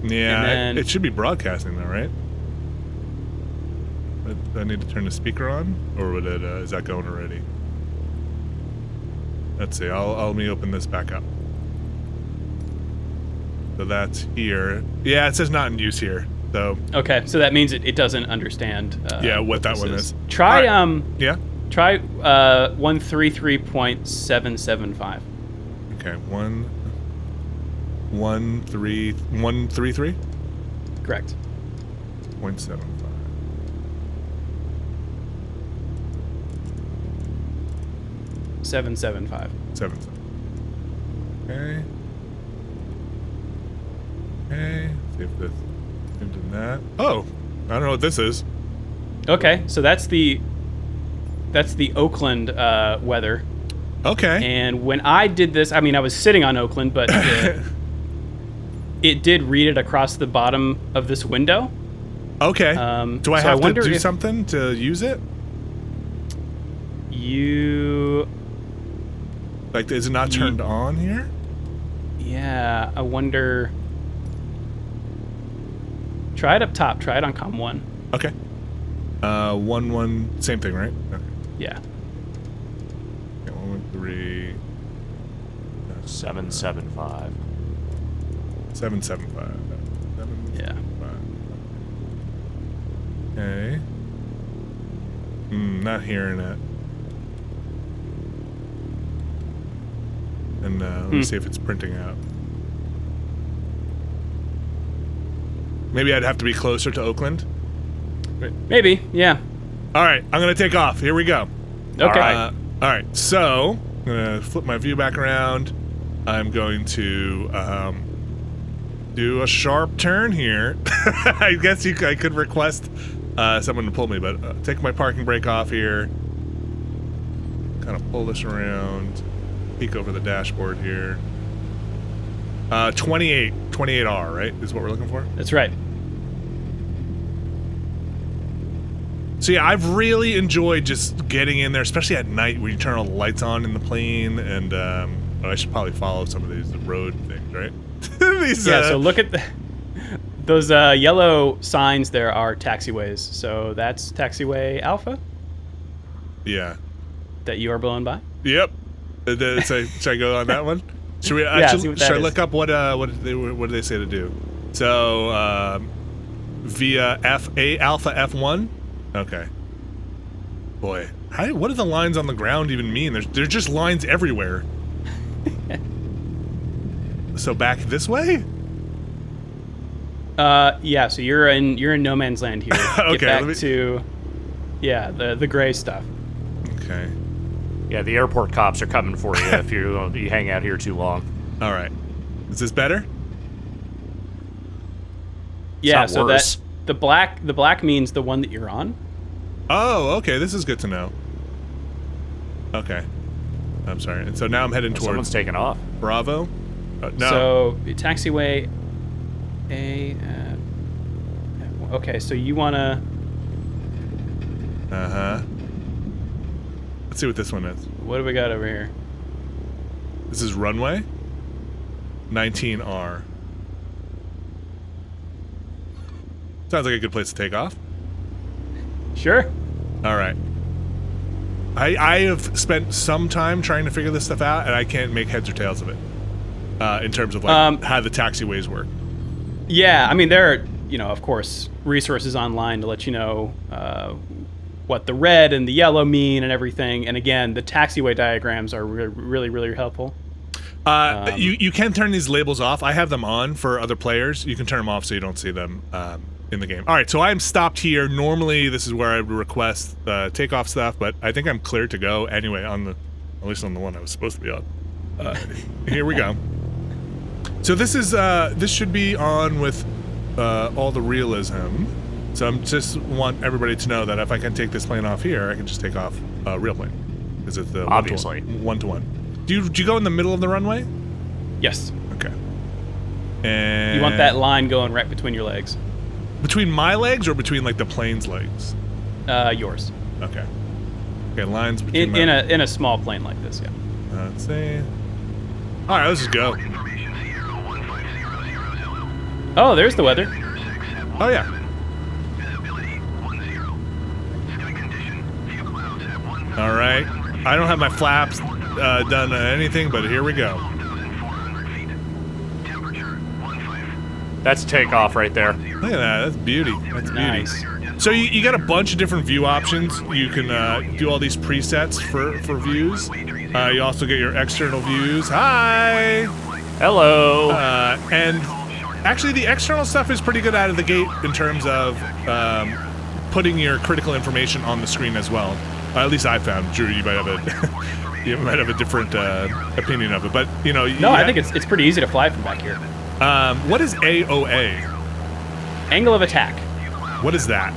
Yeah, then, it should be broadcasting though, right? Do I need to turn the speaker on, or would it? Is that going already? Let's see. Let me open this back up. So that's here. Yeah, it says not in use here. So. Okay, so that means it doesn't understand. What that one is. Try Yeah. Try 133.775. Okay, 133. Correct. 0.75. 775. 7. Okay. Okay. See if this into that. Oh, I don't know what this is. Okay, so that's the Oakland weather. Okay. And when I did this, I mean, I was sitting on Oakland, but it did read it across the bottom of this window. Okay. Do I have to do something to use it? Like, is it not turned on here? Yeah, I wonder. Try it up top. Try it on COM 1. Okay. 1, same thing, right? Okay. Yeah. Okay, 113. 775. 775. Yeah. Okay. Not hearing it. And let me see if it's printing out. Maybe I'd have to be closer to Oakland. Maybe, yeah. All right, I'm gonna take off. Here we go. Okay. All right. So I'm gonna flip my view back around. I'm going to do a sharp turn here. I guess I could request someone to pull me, but take my parking brake off here. Kind of pull this around. Peek over the dashboard here. 28R, right? Is what we're looking for? That's right. So yeah, I've really enjoyed just getting in there, especially at night when you turn all the lights on in the plane, and I should probably follow some of these road things, right? So look at those yellow signs there are taxiways. So that's taxiway Alpha? Yeah. That you are blown by? Yep. Should I go on that one? Should we should I look up what do they say to do? So via Alpha F1. Okay. Boy, what do the lines on the ground even mean? There's just lines everywhere. So back this way? Yeah. So you're in no man's land here. Okay, Get back to, the gray stuff. Okay. Yeah, the airport cops are coming for you if you hang out here too long. All right. Is this better? Yeah. not So worse. that the black means the one that you're on. Oh, okay. This is good to know. Okay. I'm sorry. And so now I'm heading towards Someone's taking off. Bravo. No. So taxiway A. Okay, so you wanna. Let's see what this one is. What do we got over here? This is runway 19R. Sounds like a good place to take off. Sure. All right. I have spent some time trying to figure this stuff out, and I can't make heads or tails of it. In terms of how the taxiways work. Yeah, I mean there are, of course, resources online to let you know what the red and the yellow mean and everything. And again, the taxiway diagrams are really, really helpful. You can turn these labels off. I have them on for other players. You can turn them off so you don't see them in the game. All right, so I'm stopped here. Normally, this is where I would request takeoff stuff, but I think I'm clear to go anyway. At least on the one I was supposed to be on. Here we go. So this should be on with all the realism. So I just want everybody to know that if I can take this plane off here, I can just take off a real plane. Is it the Obviously. one-to-one? Do you go in the middle of the runway? Yes. Okay. And You want that line going right between your legs. between my legs or between like the plane's legs? Yours. Okay. Okay, lines between In a small plane like this, yeah. Let's see. All right, let's just go. Information Sierra 15000. Oh, there's the weather. Oh yeah. Visibility 10. Sky condition. Few clouds at 1,000. All right. I don't have my flaps done anything, but here we go. 12,400 feet. Temperature 15. That's takeoff right there. Look at that. That's beauty. That's beauty. Nice. So you got a bunch of different view options. You can do all these presets for views. You also get your external views. Hi! Hello. And actually, the external stuff is pretty good out of the gate in terms of putting your critical information on the screen as well. At least I found. Drew, you might have a different opinion of it, but No, I think it's pretty easy to fly from back here. What is AOA? Angle of attack. What is that?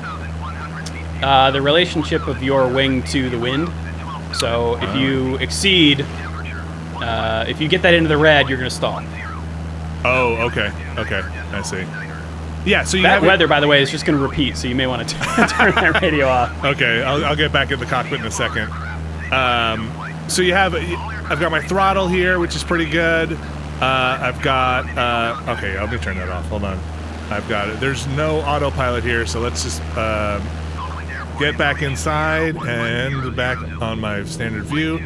The relationship of your wing to the wind. So if you exceed, if you get that into the red, you're going to stall. Oh, okay, I see. Yeah, so you That have weather, by the way, is just going to repeat, so you may want to turn that radio off. Okay, I'll get back in the cockpit in a second. So I've got my throttle here, which is pretty good. I've got, okay, let me turn that off. Hold on. I've got it. There's no autopilot here, so let's just get back inside and back on my standard view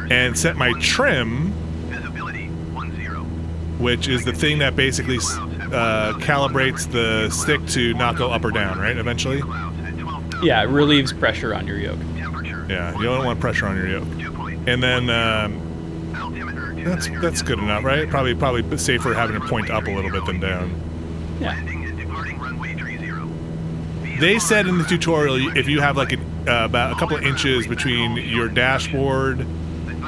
and set my trim, Visibility 10. which is the thing that basically calibrates the stick to not go up or down, right, eventually? Yeah, it relieves pressure on your yoke. Yeah, you don't want pressure on your yoke. And then that's good enough, right? Probably safer having it point up a little bit than down. Yeah. They said in the tutorial if you have like about a couple of inches between your dashboard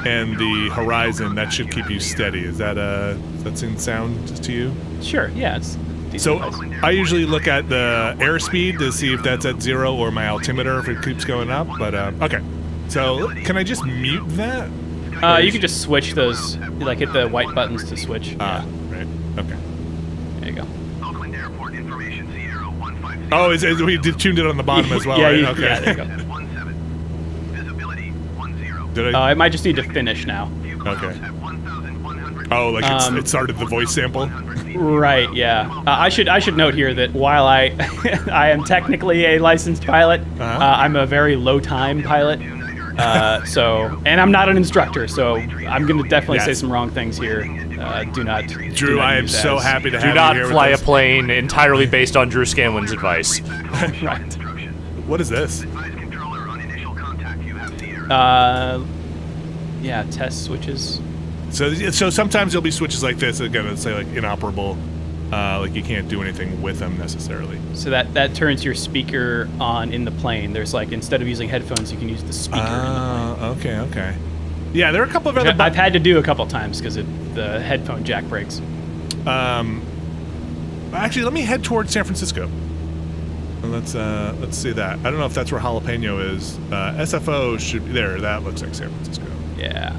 and the horizon, that should keep you steady. Does that seem sound to you? Sure, yeah, it's decent So place. I usually look at the airspeed to see if that's at 0 or my altimeter if it keeps going up. But okay, so can I just mute that? You can just switch those, like hit the white buttons to switch. Ah, Yeah, right. Okay. there you go. Oakland Airport information Sierra 150. Oh, we tuned it on the bottom as well, Yeah, right? Okay. yeah, there you go. 17. Visibility 10. Did I? It might just need to finish now. Okay. Oh, like it started the voice sample. Right, yeah. I should note here that while I I am technically a licensed pilot, I'm a very low time pilot. And I'm not an instructor, so I'm going to definitely say some wrong things here. Do not. Drew, I am so happy to have Do not you here fly a with us. plane entirely based on Drew Scanlon's advice. Right. What is this? Yeah, test switches. So sometimes there'll be switches like this. Again, let's say like inoperable. Like you can't do anything with them necessarily. So that turns your speaker on in the plane. There's like, instead of using headphones, you can use the speaker in the plane. Okay. Yeah, there are a couple of other... I've had to do a couple times because the headphone jack breaks. Actually, let me head towards San Francisco. And let's see that. I don't know if that's where Jalapeno is. SFO should be there. That looks like San Francisco. Yeah.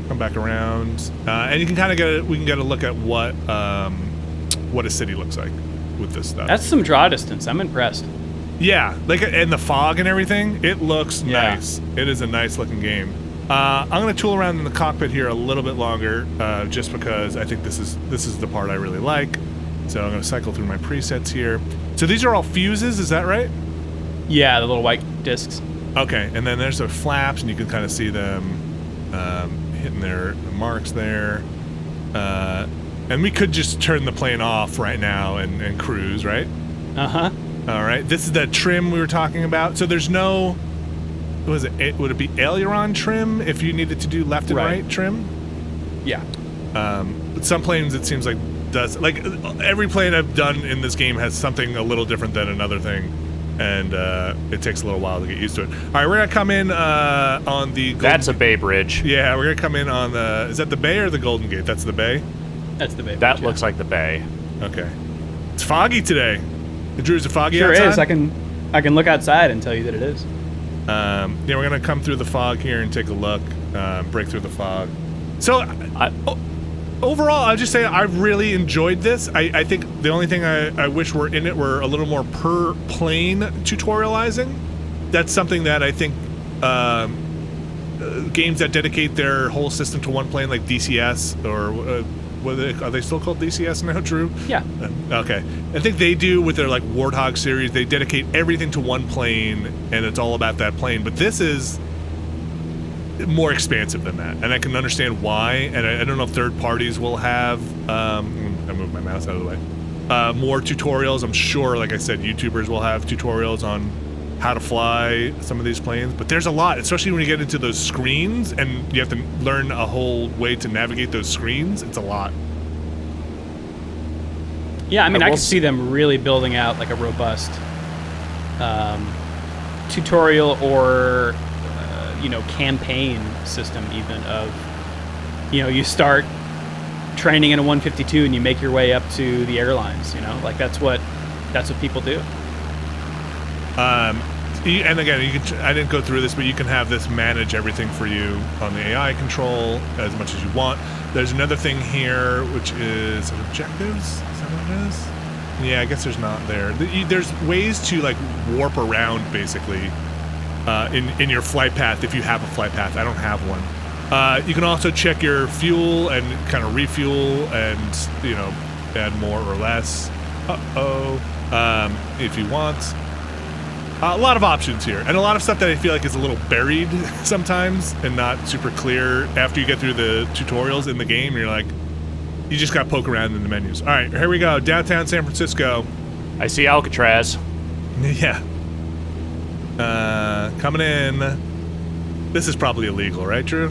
Come back around, and you can kind of we can get a look at what a city looks like with this stuff. That's some draw distance. I'm impressed. Yeah, like, and the fog and everything, it looks nice. It is a nice looking game. I'm gonna tool around in the cockpit here a little bit longer, just because I think this is the part I really like. So I'm gonna cycle through my presets here. So these are all fuses, is that right? Yeah, the little white discs. Okay, and then there's the flaps, and you can kind of see them hitting their marks there. And we could just turn the plane off right now and cruise, right? Uh-huh. All right, this is the trim we were talking about. So there's no, would it be aileron trim if you needed to do left and right trim? Yeah. But some planes, it seems like, does, like, every plane I've done in this game has something a little different than another thing. And it takes a little while to get used to it. All right, we're gonna come in on the... That's a bay bridge. Yeah, we're gonna come in on the... Is that the bay or the Golden Gate? That's the bay? That's the bay. That looks like the bay. Okay. It's foggy today. Drew, is it foggy sure outside? Is. I can look outside and tell you that it is. Yeah, we're gonna come through the fog here and take a look, break through the fog. So, overall, I'll just say I really enjoyed this. I think the only thing I wish were in it were a little more per plane tutorializing. That's something that I think games that dedicate their whole system to one plane, like DCS or are they still called DCS now, Drew? Yeah. Okay. I think they do with their like Warthog series. They dedicate everything to one plane, and it's all about that plane. But this is more expansive than that, and I can understand why. And I don't know if third parties will have. I moved my mouse out of the way. More tutorials. I'm sure, like I said, YouTubers will have tutorials on how to fly some of these planes. But there's a lot, especially when you get into those screens, and you have to learn a whole way to navigate those screens. It's a lot. Yeah, I mean, I can see them really building out like a robust tutorial or campaign system, even of, you start training in a 152 and you make your way up to the airlines. Like that's what people do. And again, I didn't go through this, but you can have this manage everything for you on the AI control as much as you want. There's another thing here, which is objectives. Is that what it is? Yeah, I guess there's not there. There's ways to like warp around basically in your flight path if you have a flight path. I don't have one. You can also check your fuel and kind of refuel and add more or less. If you want. A lot of options here, and a lot of stuff that I feel like is a little buried sometimes and not super clear after you get through the tutorials in the game. You're like, you just got to poke around in the menus. All right, here we go. Downtown San Francisco. I see Alcatraz. Yeah. Coming in. This is probably illegal, right, Drew?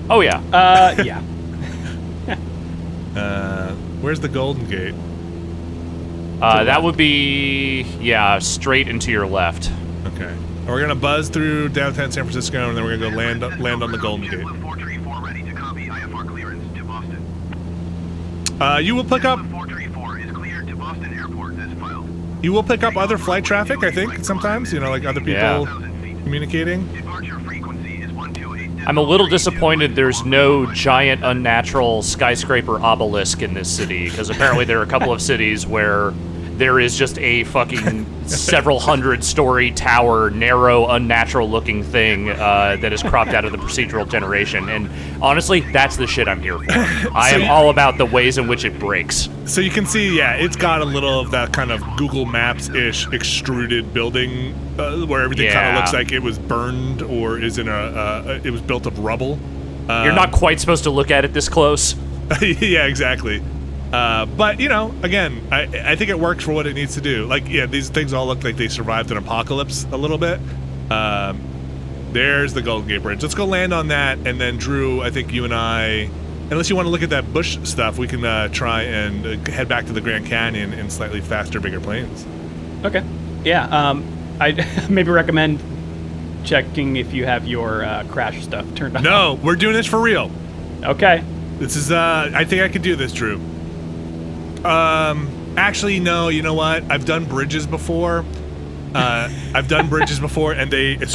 Oh, yeah. Yeah. Where's the Golden Gate? That would be, straight into your left. Okay. We're going to buzz through downtown San Francisco, and then we're going to go land on the Golden Gate. 434 ready to copy IFR clearance to Boston. You will pick up... 434 is cleared to Boston Airport as filed. You will pick up other flight traffic, I think, sometimes, like other people communicating. Departure frequency is 128. I'm a little disappointed there's no giant unnatural skyscraper obelisk in this city, because apparently there are a couple of cities where there is just a fucking several hundred-story tower, narrow, unnatural-looking thing that is cropped out of the procedural generation. And honestly, that's the shit I'm here for. I am all about the ways in which it breaks. So you can see, it's got a little of that kind of Google Maps-ish extruded building where everything kind of looks like it was burned or is in it was built of rubble. You're not quite supposed to look at it this close. Yeah, exactly. But, again, I think it works for what it needs to do. Like, these things all look like they survived an apocalypse a little bit. There's the Golden Gate Bridge. Let's go land on that, and then, Drew, I think you and I unless you want to look at that bush stuff, we can try and head back to the Grand Canyon in slightly faster, bigger planes. Okay. Yeah. I maybe recommend checking if you have your crash stuff turned on. No, we're doing this for real. Okay. This is, I think I could do this, Drew. Actually, no, you know what? I've done bridges before. And they, as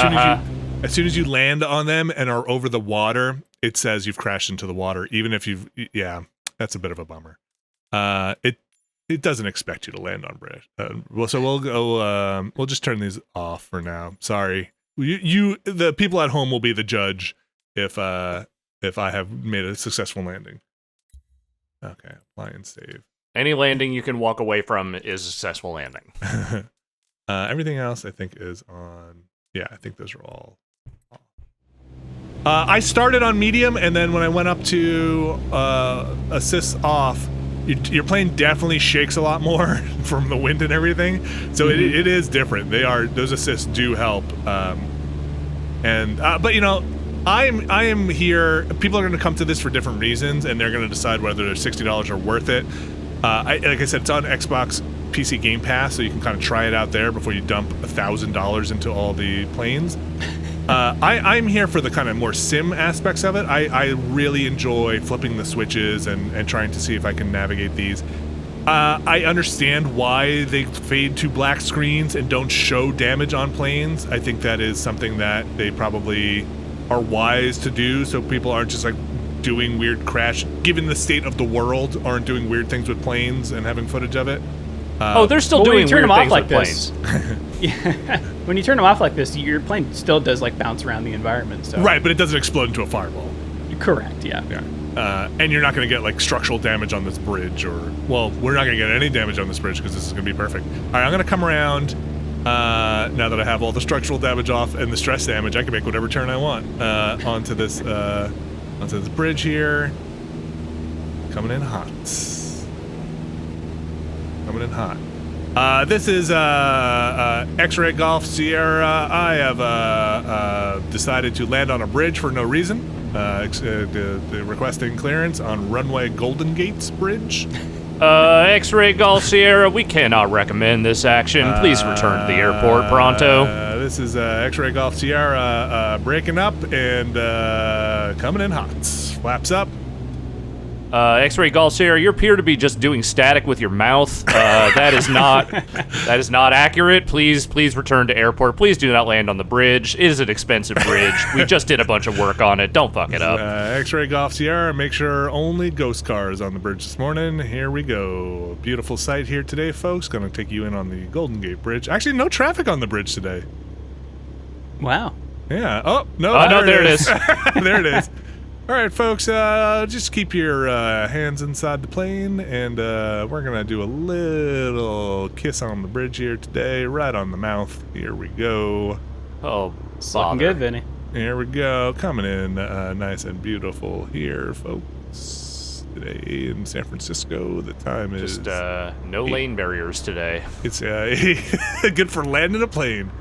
soon as you land on them and are over the water, it says you've crashed into the water, even if you've, yeah, that's a bit of a bummer. It doesn't expect you to land on bridge. So we'll go, we'll just turn these off for now. Sorry. The people at home will be the judge if I have made a successful landing. Okay, fly and save. Any landing you can walk away from is a successful landing. Everything else I think is on. Yeah, I think those are all. I started on medium, and then when I went up to assists off, your plane definitely shakes a lot more from the wind and everything. So it is different. Those assists do help. But you know, I am here. People are going to come to this for different reasons, and they're going to decide whether their $60 are worth it. Like I said, it's on Xbox PC Game Pass, so you can kind of try it out there before you dump $1,000 into all the planes. I'm here for the kind of more sim aspects of it. I really enjoy flipping the switches and trying to see if I can navigate these. I understand why they fade to black screens and don't show damage on planes. I think that is something that they probably are wise to do, so people aren't just like doing weird crash, given the state of the world, aren't doing weird things with planes and having footage of it. They're still doing weird things like with this. planes. Yeah. When you turn them off like this, your plane still does like bounce around the environment. So. Right, but it doesn't explode into a fireball. Correct. Yeah. Yeah. And you're not going to get like structural damage on this bridge, or well, we're not going to get any damage on this bridge because this is going to be perfect. All right, I'm going to come around. Now that I have all the structural damage off and the stress damage, I can make whatever turn I want onto this bridge here. Coming in hot. Coming in hot. This is X-Ray Golf Sierra. I have decided to land on a bridge for no reason. Requesting clearance on runway Golden Gates Bridge. X-Ray Golf Sierra, we cannot recommend this action. Please return to the airport pronto. This is X-Ray Golf Sierra breaking up and coming in hot. Flaps up. X-Ray Golf Sierra, you appear to be just doing static with your mouth. That is not accurate. Please return to airport. Please do not land on the bridge. It is an expensive bridge. We just did a bunch of work on it. Don't fuck it up. X-Ray Golf Sierra, make sure only ghost cars on the bridge this morning. Here we go. Beautiful sight here today, folks. Gonna take you in on the Golden Gate Bridge. Actually, no traffic on the bridge today. Wow. Yeah. Oh, no. There it is. There it is. All right, folks, just keep your hands inside the plane, and we're going to do a little kiss on the bridge here today, right on the mouth. Here we go. Oh, it's looking good, Vinny. Here we go. Coming in nice and beautiful here, folks. Today in San Francisco, the time is... Just no lane barriers today. It's good for landing a plane.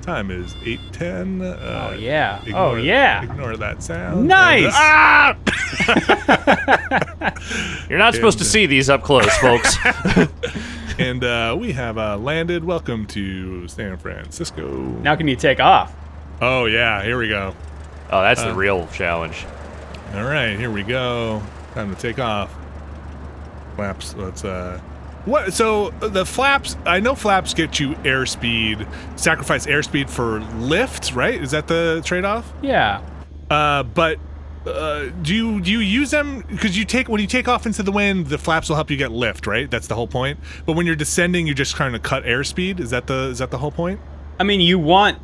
Time is 8:10. Oh yeah. Ignore that sound. Nice. You're not supposed to see these up close, folks. And we have landed. Welcome to San Francisco. Now can you take off? Oh yeah, here we go. Oh, that's the real challenge. All right, here we go. Time to take off. Flaps. Let's What? So the flaps, I know flaps get you airspeed, sacrifice airspeed for lift, right? Is that the trade-off? Yeah. But do you use them? Because when you take off into the wind, the flaps will help you get lift, right? That's the whole point. But when you're descending, you just kind of cut airspeed. Is that the whole point? I mean, you want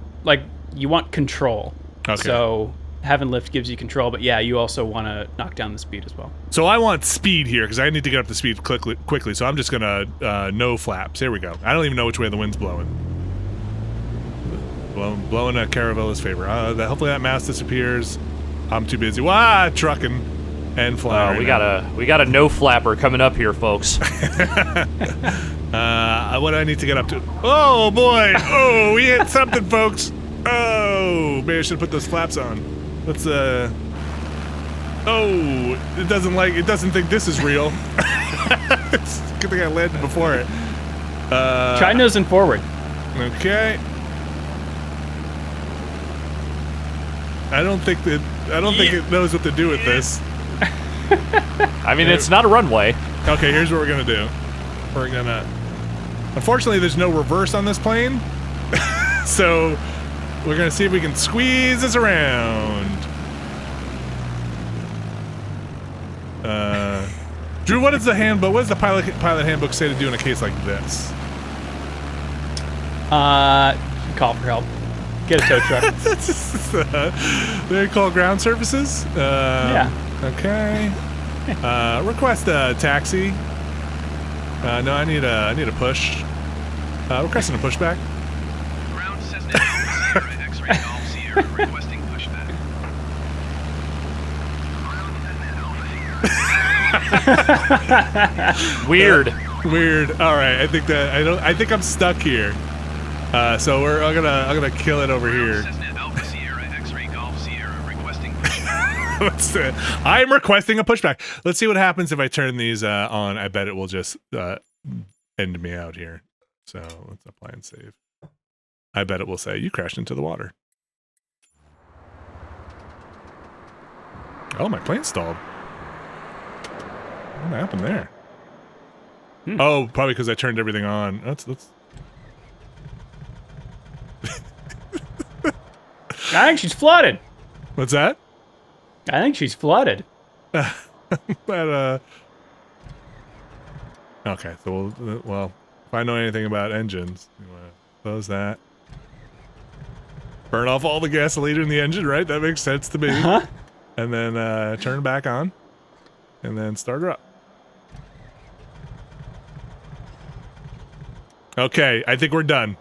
control. Okay. So having lift gives you control, but yeah, you also want to knock down the speed as well. So I want speed here because I need to get up to speed quickly. So I'm just gonna no flaps. Here we go. I don't even know which way the wind's blowing. Blowing a Caravella's favor. Hopefully that mouse disappears. I'm too busy. Trucking and flying. We got a no flapper coming up here, folks. What do I need to get up to? Oh boy! Oh, we hit something, folks. Oh, maybe I should put those flaps on. Let's Oh, it doesn't think this is real. It's a good thing I landed before it. Try nosing forward. Okay. I don't think it knows what to do with this. I mean, it's not a runway. Okay, here's what we're gonna do. Unfortunately, there's no reverse on this plane, so we're gonna see if we can squeeze this around. Drew, what is the handbook? What does the pilot handbook say to do in a case like this? Call for help. Get a tow truck. They call ground services. Yeah. Okay. Request a taxi. No, I need a push. Requesting a pushback. Ground Cessna Alpha Sierra X-ray Golf Sierra requesting pushback. Ground Cessna Alpha Sierra. Weird. Weird. All right. I think I'm stuck here. So I'm gonna kill it over here. Cessna Alpha Sierra X-ray Golf Sierra requesting pushback. I'm requesting a pushback. Let's see what happens if I turn these on. I bet it will just end me out here. So let's apply and save. I bet it will say you crashed into the water. Oh, my plane stalled. What happened there? Oh, probably because I turned everything on. Let's I think she's flooded. What's that? I think she's flooded. But okay, so well, if I know anything about engines, you want to close that. Burn off all the gasoline in the engine, right? That makes sense to me. Huh? And then turn it back on, and then start her up. Okay, I think we're done.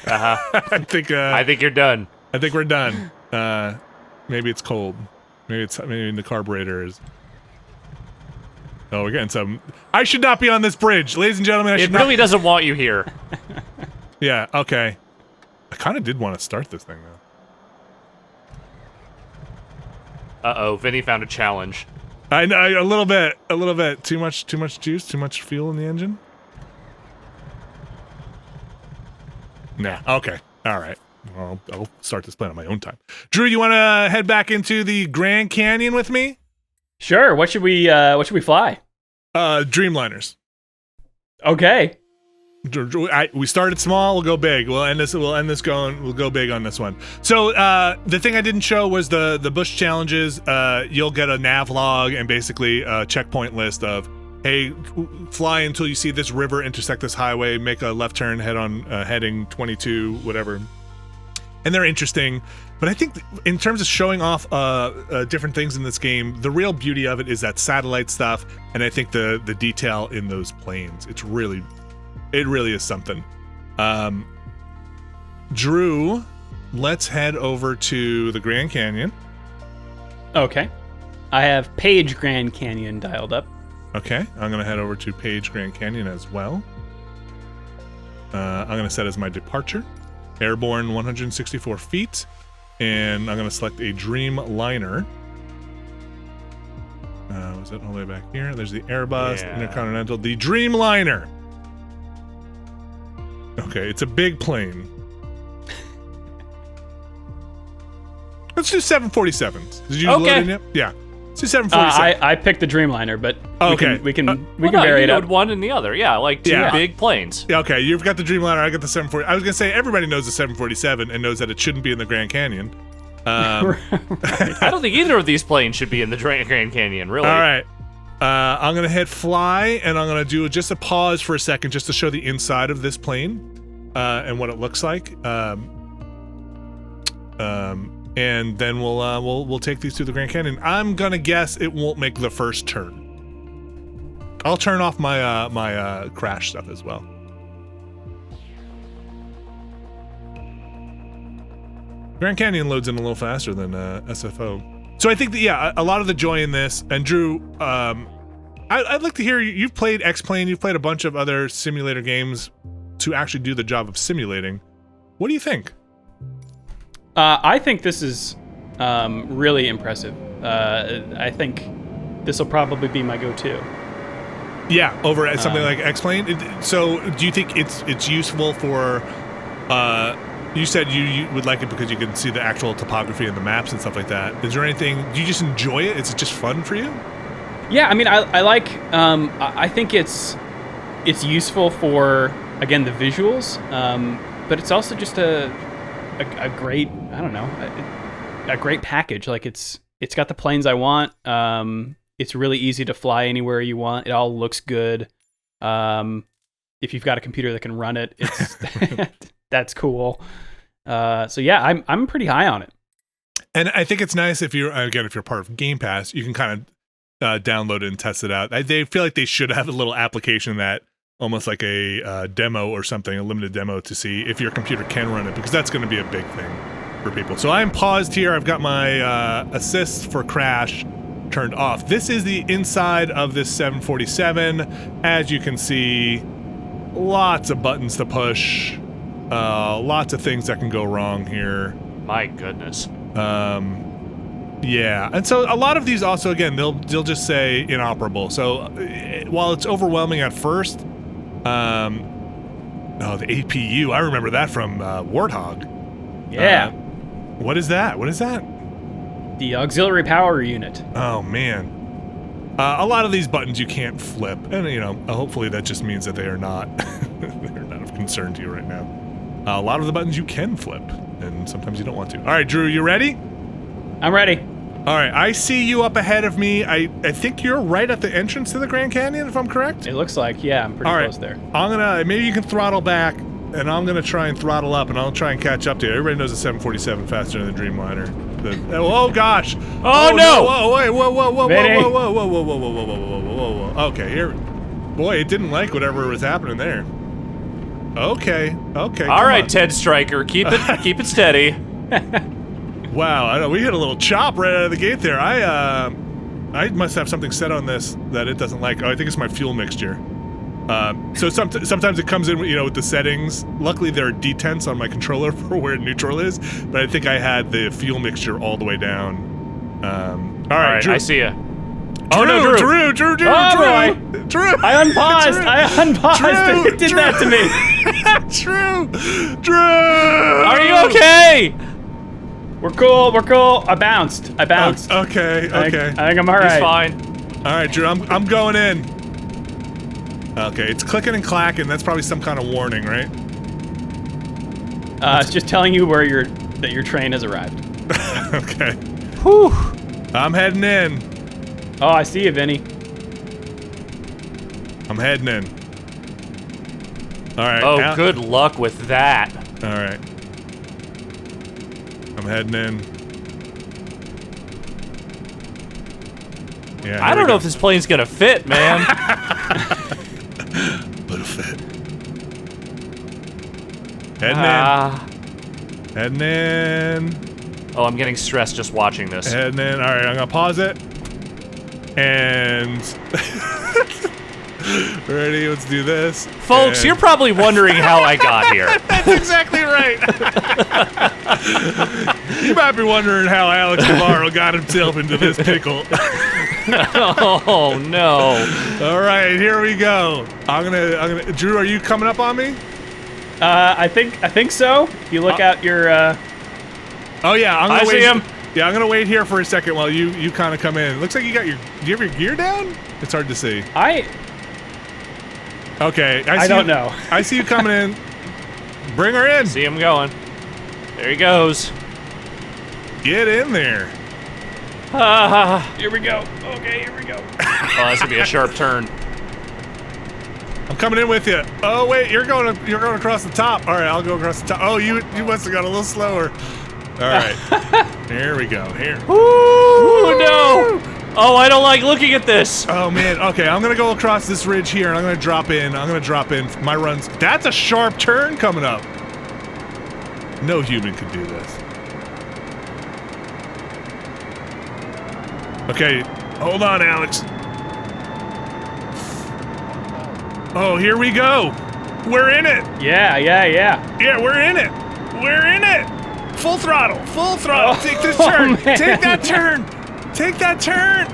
I think you're done. I think we're done. Maybe it's cold. Maybe the carburetor is. Oh, we're getting some. I should not be on this bridge, ladies and gentlemen. It really doesn't want you here. Yeah. Okay. I kind of did want to start this thing though. Uh-oh, Vinny found a challenge. I know a little bit. Too much juice. Too much fuel in the engine. Nah. Okay. All right. Well, I'll start this plane on my own time. Drew, you want to head back into the Grand Canyon with me? Sure. What should we fly? Dreamliners. Okay. We started small. We'll go big. We'll go big on this one. So the thing I didn't show was the bush challenges. You'll get a nav log and basically a checkpoint list of, hey, fly until you see this river intersect this highway, make a left turn, head on heading 22, whatever. And they're interesting, but I think in terms of showing off different things in this game, the real beauty of it is that satellite stuff, and I think the detail in those planes. It really is something. Drew, let's head over to the Grand Canyon. Okay. I have Page Grand Canyon dialed up. Okay, I'm gonna head over to Page Grand Canyon as well. I'm gonna set as my departure. Airborne 164 feet, and I'm going to select a Dreamliner. Was it all the way back here? There's the Airbus, the Intercontinental, the Dreamliner. Okay, it's a big plane. Let's do 747s. Did you load in yet? Yeah. Let's do 747. I picked the Dreamliner, but we can vary you it up. load one and the other. Yeah, like two big planes. Yeah, okay, you've got the Dreamliner, I got the 740. I was going to say, everybody knows the 747 and knows that it shouldn't be in the Grand Canyon. I don't think either of these planes should be in the Grand Canyon, really. All right. I'm going to hit fly, and I'm going to do just a pause for a second just to show the inside of this plane and what it looks like. And then we'll take these to the Grand Canyon. I'm gonna guess it won't make the first turn. I'll turn off my my crash stuff as well. Grand Canyon loads in a little faster than SFO. So I think that a lot of the joy in this, and Drew, I'd like to hear you've played X-Plane, you've played a bunch of other simulator games to actually do the job of simulating. What do you think? I think this is really impressive. I think this will probably be my go-to. Yeah, over at something like X-Plane. So, do you think it's useful for? You said you would like it because you can see the actual topography and the maps and stuff like that. Is there anything? Do you just enjoy it? Is it just fun for you? Yeah, I mean, I like. I think it's useful for, again, the visuals, but it's also just a great, I don't know, a great package. Like it's got the planes I want. It's really easy to fly anywhere you want. It all looks good. If you've got a computer that can run it, it's that's cool. So yeah, I'm pretty high on it. And I think it's nice if you're part of Game Pass, you can kind of download it and test it out. They feel like they should have a little application that almost like a demo or something, a limited demo to see if your computer can run it, because that's going to be a big thing for people. So I'm paused here. I've got my assist for crash turned off. This is the inside of this 747. As you can see, lots of buttons to push, lots of things that can go wrong here. My goodness. Yeah, and so a lot of these also, again, they'll just say inoperable. So while it's overwhelming at first, the APU, I remember that from Warthog. Yeah. What is that? What is that? The auxiliary power unit. Oh man, a lot of these buttons you can't flip, and hopefully that just means that they are not they're not of concern to you right now. A lot of the buttons you can flip, and sometimes you don't want to. All right, Drew, you ready? I'm ready. All right, I see you up ahead of me. I think you're right at the entrance to the Grand Canyon, if I'm correct. It looks like, yeah, I'm pretty close there. Maybe you can throttle back, and I'm gonna try and throttle up, and I'll try and catch up to you. Everybody knows the 747 faster than the Dreamliner. Oh gosh! Oh no! Whoa! Wait! Whoa! Whoa! Whoa! Vinny. Whoa! Whoa! Whoa! Whoa! Whoa! Whoa! Whoa! Whoa! Whoa! Whoa! Whoa! Okay, here. Boy, it didn't like whatever was happening there. Okay. All right, Ted Stryker, keep it steady. Wow, I know we hit a little chop right out of the gate there. I must have something set on this that it doesn't like. Oh, I think it's my fuel mixture. So sometimes it comes in, with the settings. Luckily, there are detents on my controller for where neutral is, but I think I had the fuel mixture all the way down. All right, Drew. I see ya. Oh no, Drew! Oh, boy. I unpaused. It did that to me. Drew! Are you okay? We're cool. I bounced. Okay. I think I'm all right. He's fine. All right, Drew, I'm going in. Okay, it's clicking and clacking. That's probably some kind of warning, right? It's just telling you that your train has arrived. Okay. Whew. I'm heading in. Oh, I see you, Vinny. I'm heading in. All right. Oh, good luck with that. All right. I'm heading in. Yeah. I don't know if this plane's gonna fit, man. Little fit. Heading in. Oh, I'm getting stressed just watching this. Heading in. All right, I'm gonna pause it. And ready? Let's do this. Folks, you're probably wondering how I got here. That's exactly right. You might be wondering how Alex Navarro got himself into this pickle. Oh no! All right, here we go. I'm gonna. Drew, are you coming up on me? I think so. If you look out your. Oh yeah, I'm gonna I wait. see him. Yeah, I'm gonna wait here for a second while you kind of come in. Looks like you got do you have your gear down? It's hard to see. Okay, I don't know. I see you coming in. Bring her in. See him going. There he goes. Get in there. Here we go. Okay, here we go. Oh, that's gonna be a sharp turn. I'm coming in with you. Oh wait, you're going across the top. All right, I'll go across the top. Oh, you must have got a little slower. All right, here we go. Here. Ooh, no! Oh, I don't like looking at this. Oh man. Okay, I'm gonna go across this ridge here, and I'm gonna drop in. My runs. That's a sharp turn coming up. No human could do this. Okay, hold on, Alex. Oh, here we go. We're in it. Yeah. Yeah, we're in it. We're in it. Full throttle. Oh, Take this turn. man. Take that turn. Take that turn.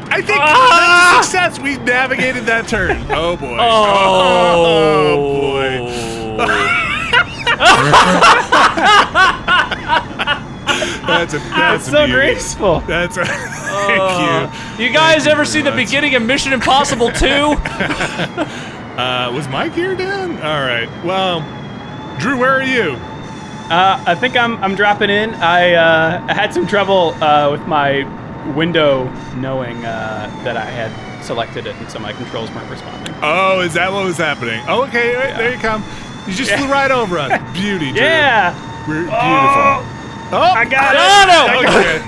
I think that's a success. We navigated that turn. Oh boy. Oh, boy. That's so beauty. graceful. That's thank you. You guys Thank ever you see very the much. beginning of Mission Impossible 2? Was my gear down? All right. Well, Drew, where are you? I think I'm dropping in. I had some trouble with my window knowing that I had selected it, and so my controls weren't responding. Oh, is that what was happening? Oh, okay. Wait, there you come. You just flew right over us. Beauty, Drew. Yeah. We're beautiful. Oh, I got it. Okay.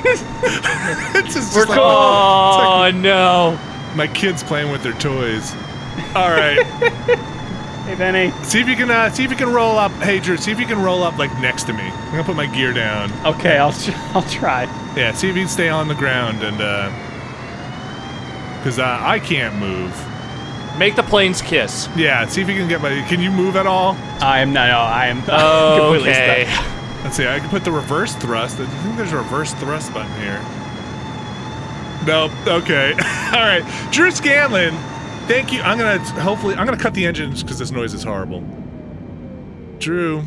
It's just We're like, cool. Oh, no. my kids playing with their toys. All right. Hey, Benny. See if you can roll up. Hey, Drew. See if you can roll up like next to me. I'm gonna put my gear down. Okay, I'll try. Yeah. See if you can stay on the ground and because I can't move. Make the planes kiss. Yeah. See if you can get my. Can you move at all? I am completely Okay. stuck. Let's see. I can put the reverse thrust. I think there's a reverse thrust button here. Nope. Okay. All right. Drew Scanlon. Thank you. I'm gonna cut the engines because this noise is horrible. Drew,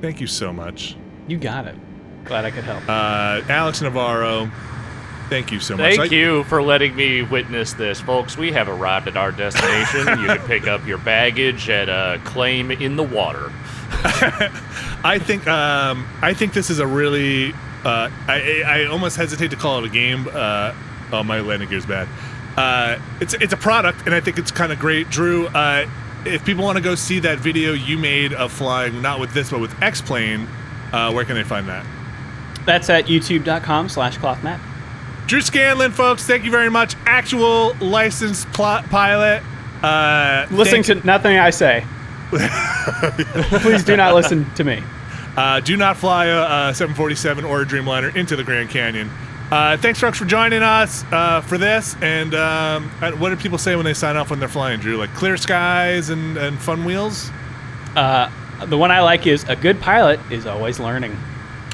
thank you so much. You got it. Glad I could help. Alex Navarro, thank you so much. Thank you for letting me witness this, folks. We have arrived at our destination. You can pick up your baggage at a claim in the water. I think this is a really. I almost hesitate to call it a game. Oh, my landing gear's bad. It's a product, and I think it's kind of great. Drew, if people want to go see that video you made of flying, not with this, but with X-Plane, where can they find that? That's at youtube.com/clothmat. Drew Scanlon, folks, thank you very much. Actual licensed pilot. Listening to nothing I say. Please do not listen to me. Do not fly a 747 or a Dreamliner into the Grand Canyon. Thanks, folks, for joining us for this. And what do people say when they sign off when they're flying, Drew? Like clear skies and fun wheels? The one I like is a good pilot is always learning.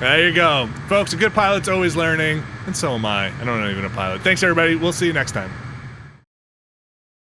There you go. Folks, a good pilot's always learning. And so am I. I'm not even a pilot. Thanks, everybody. We'll see you next time.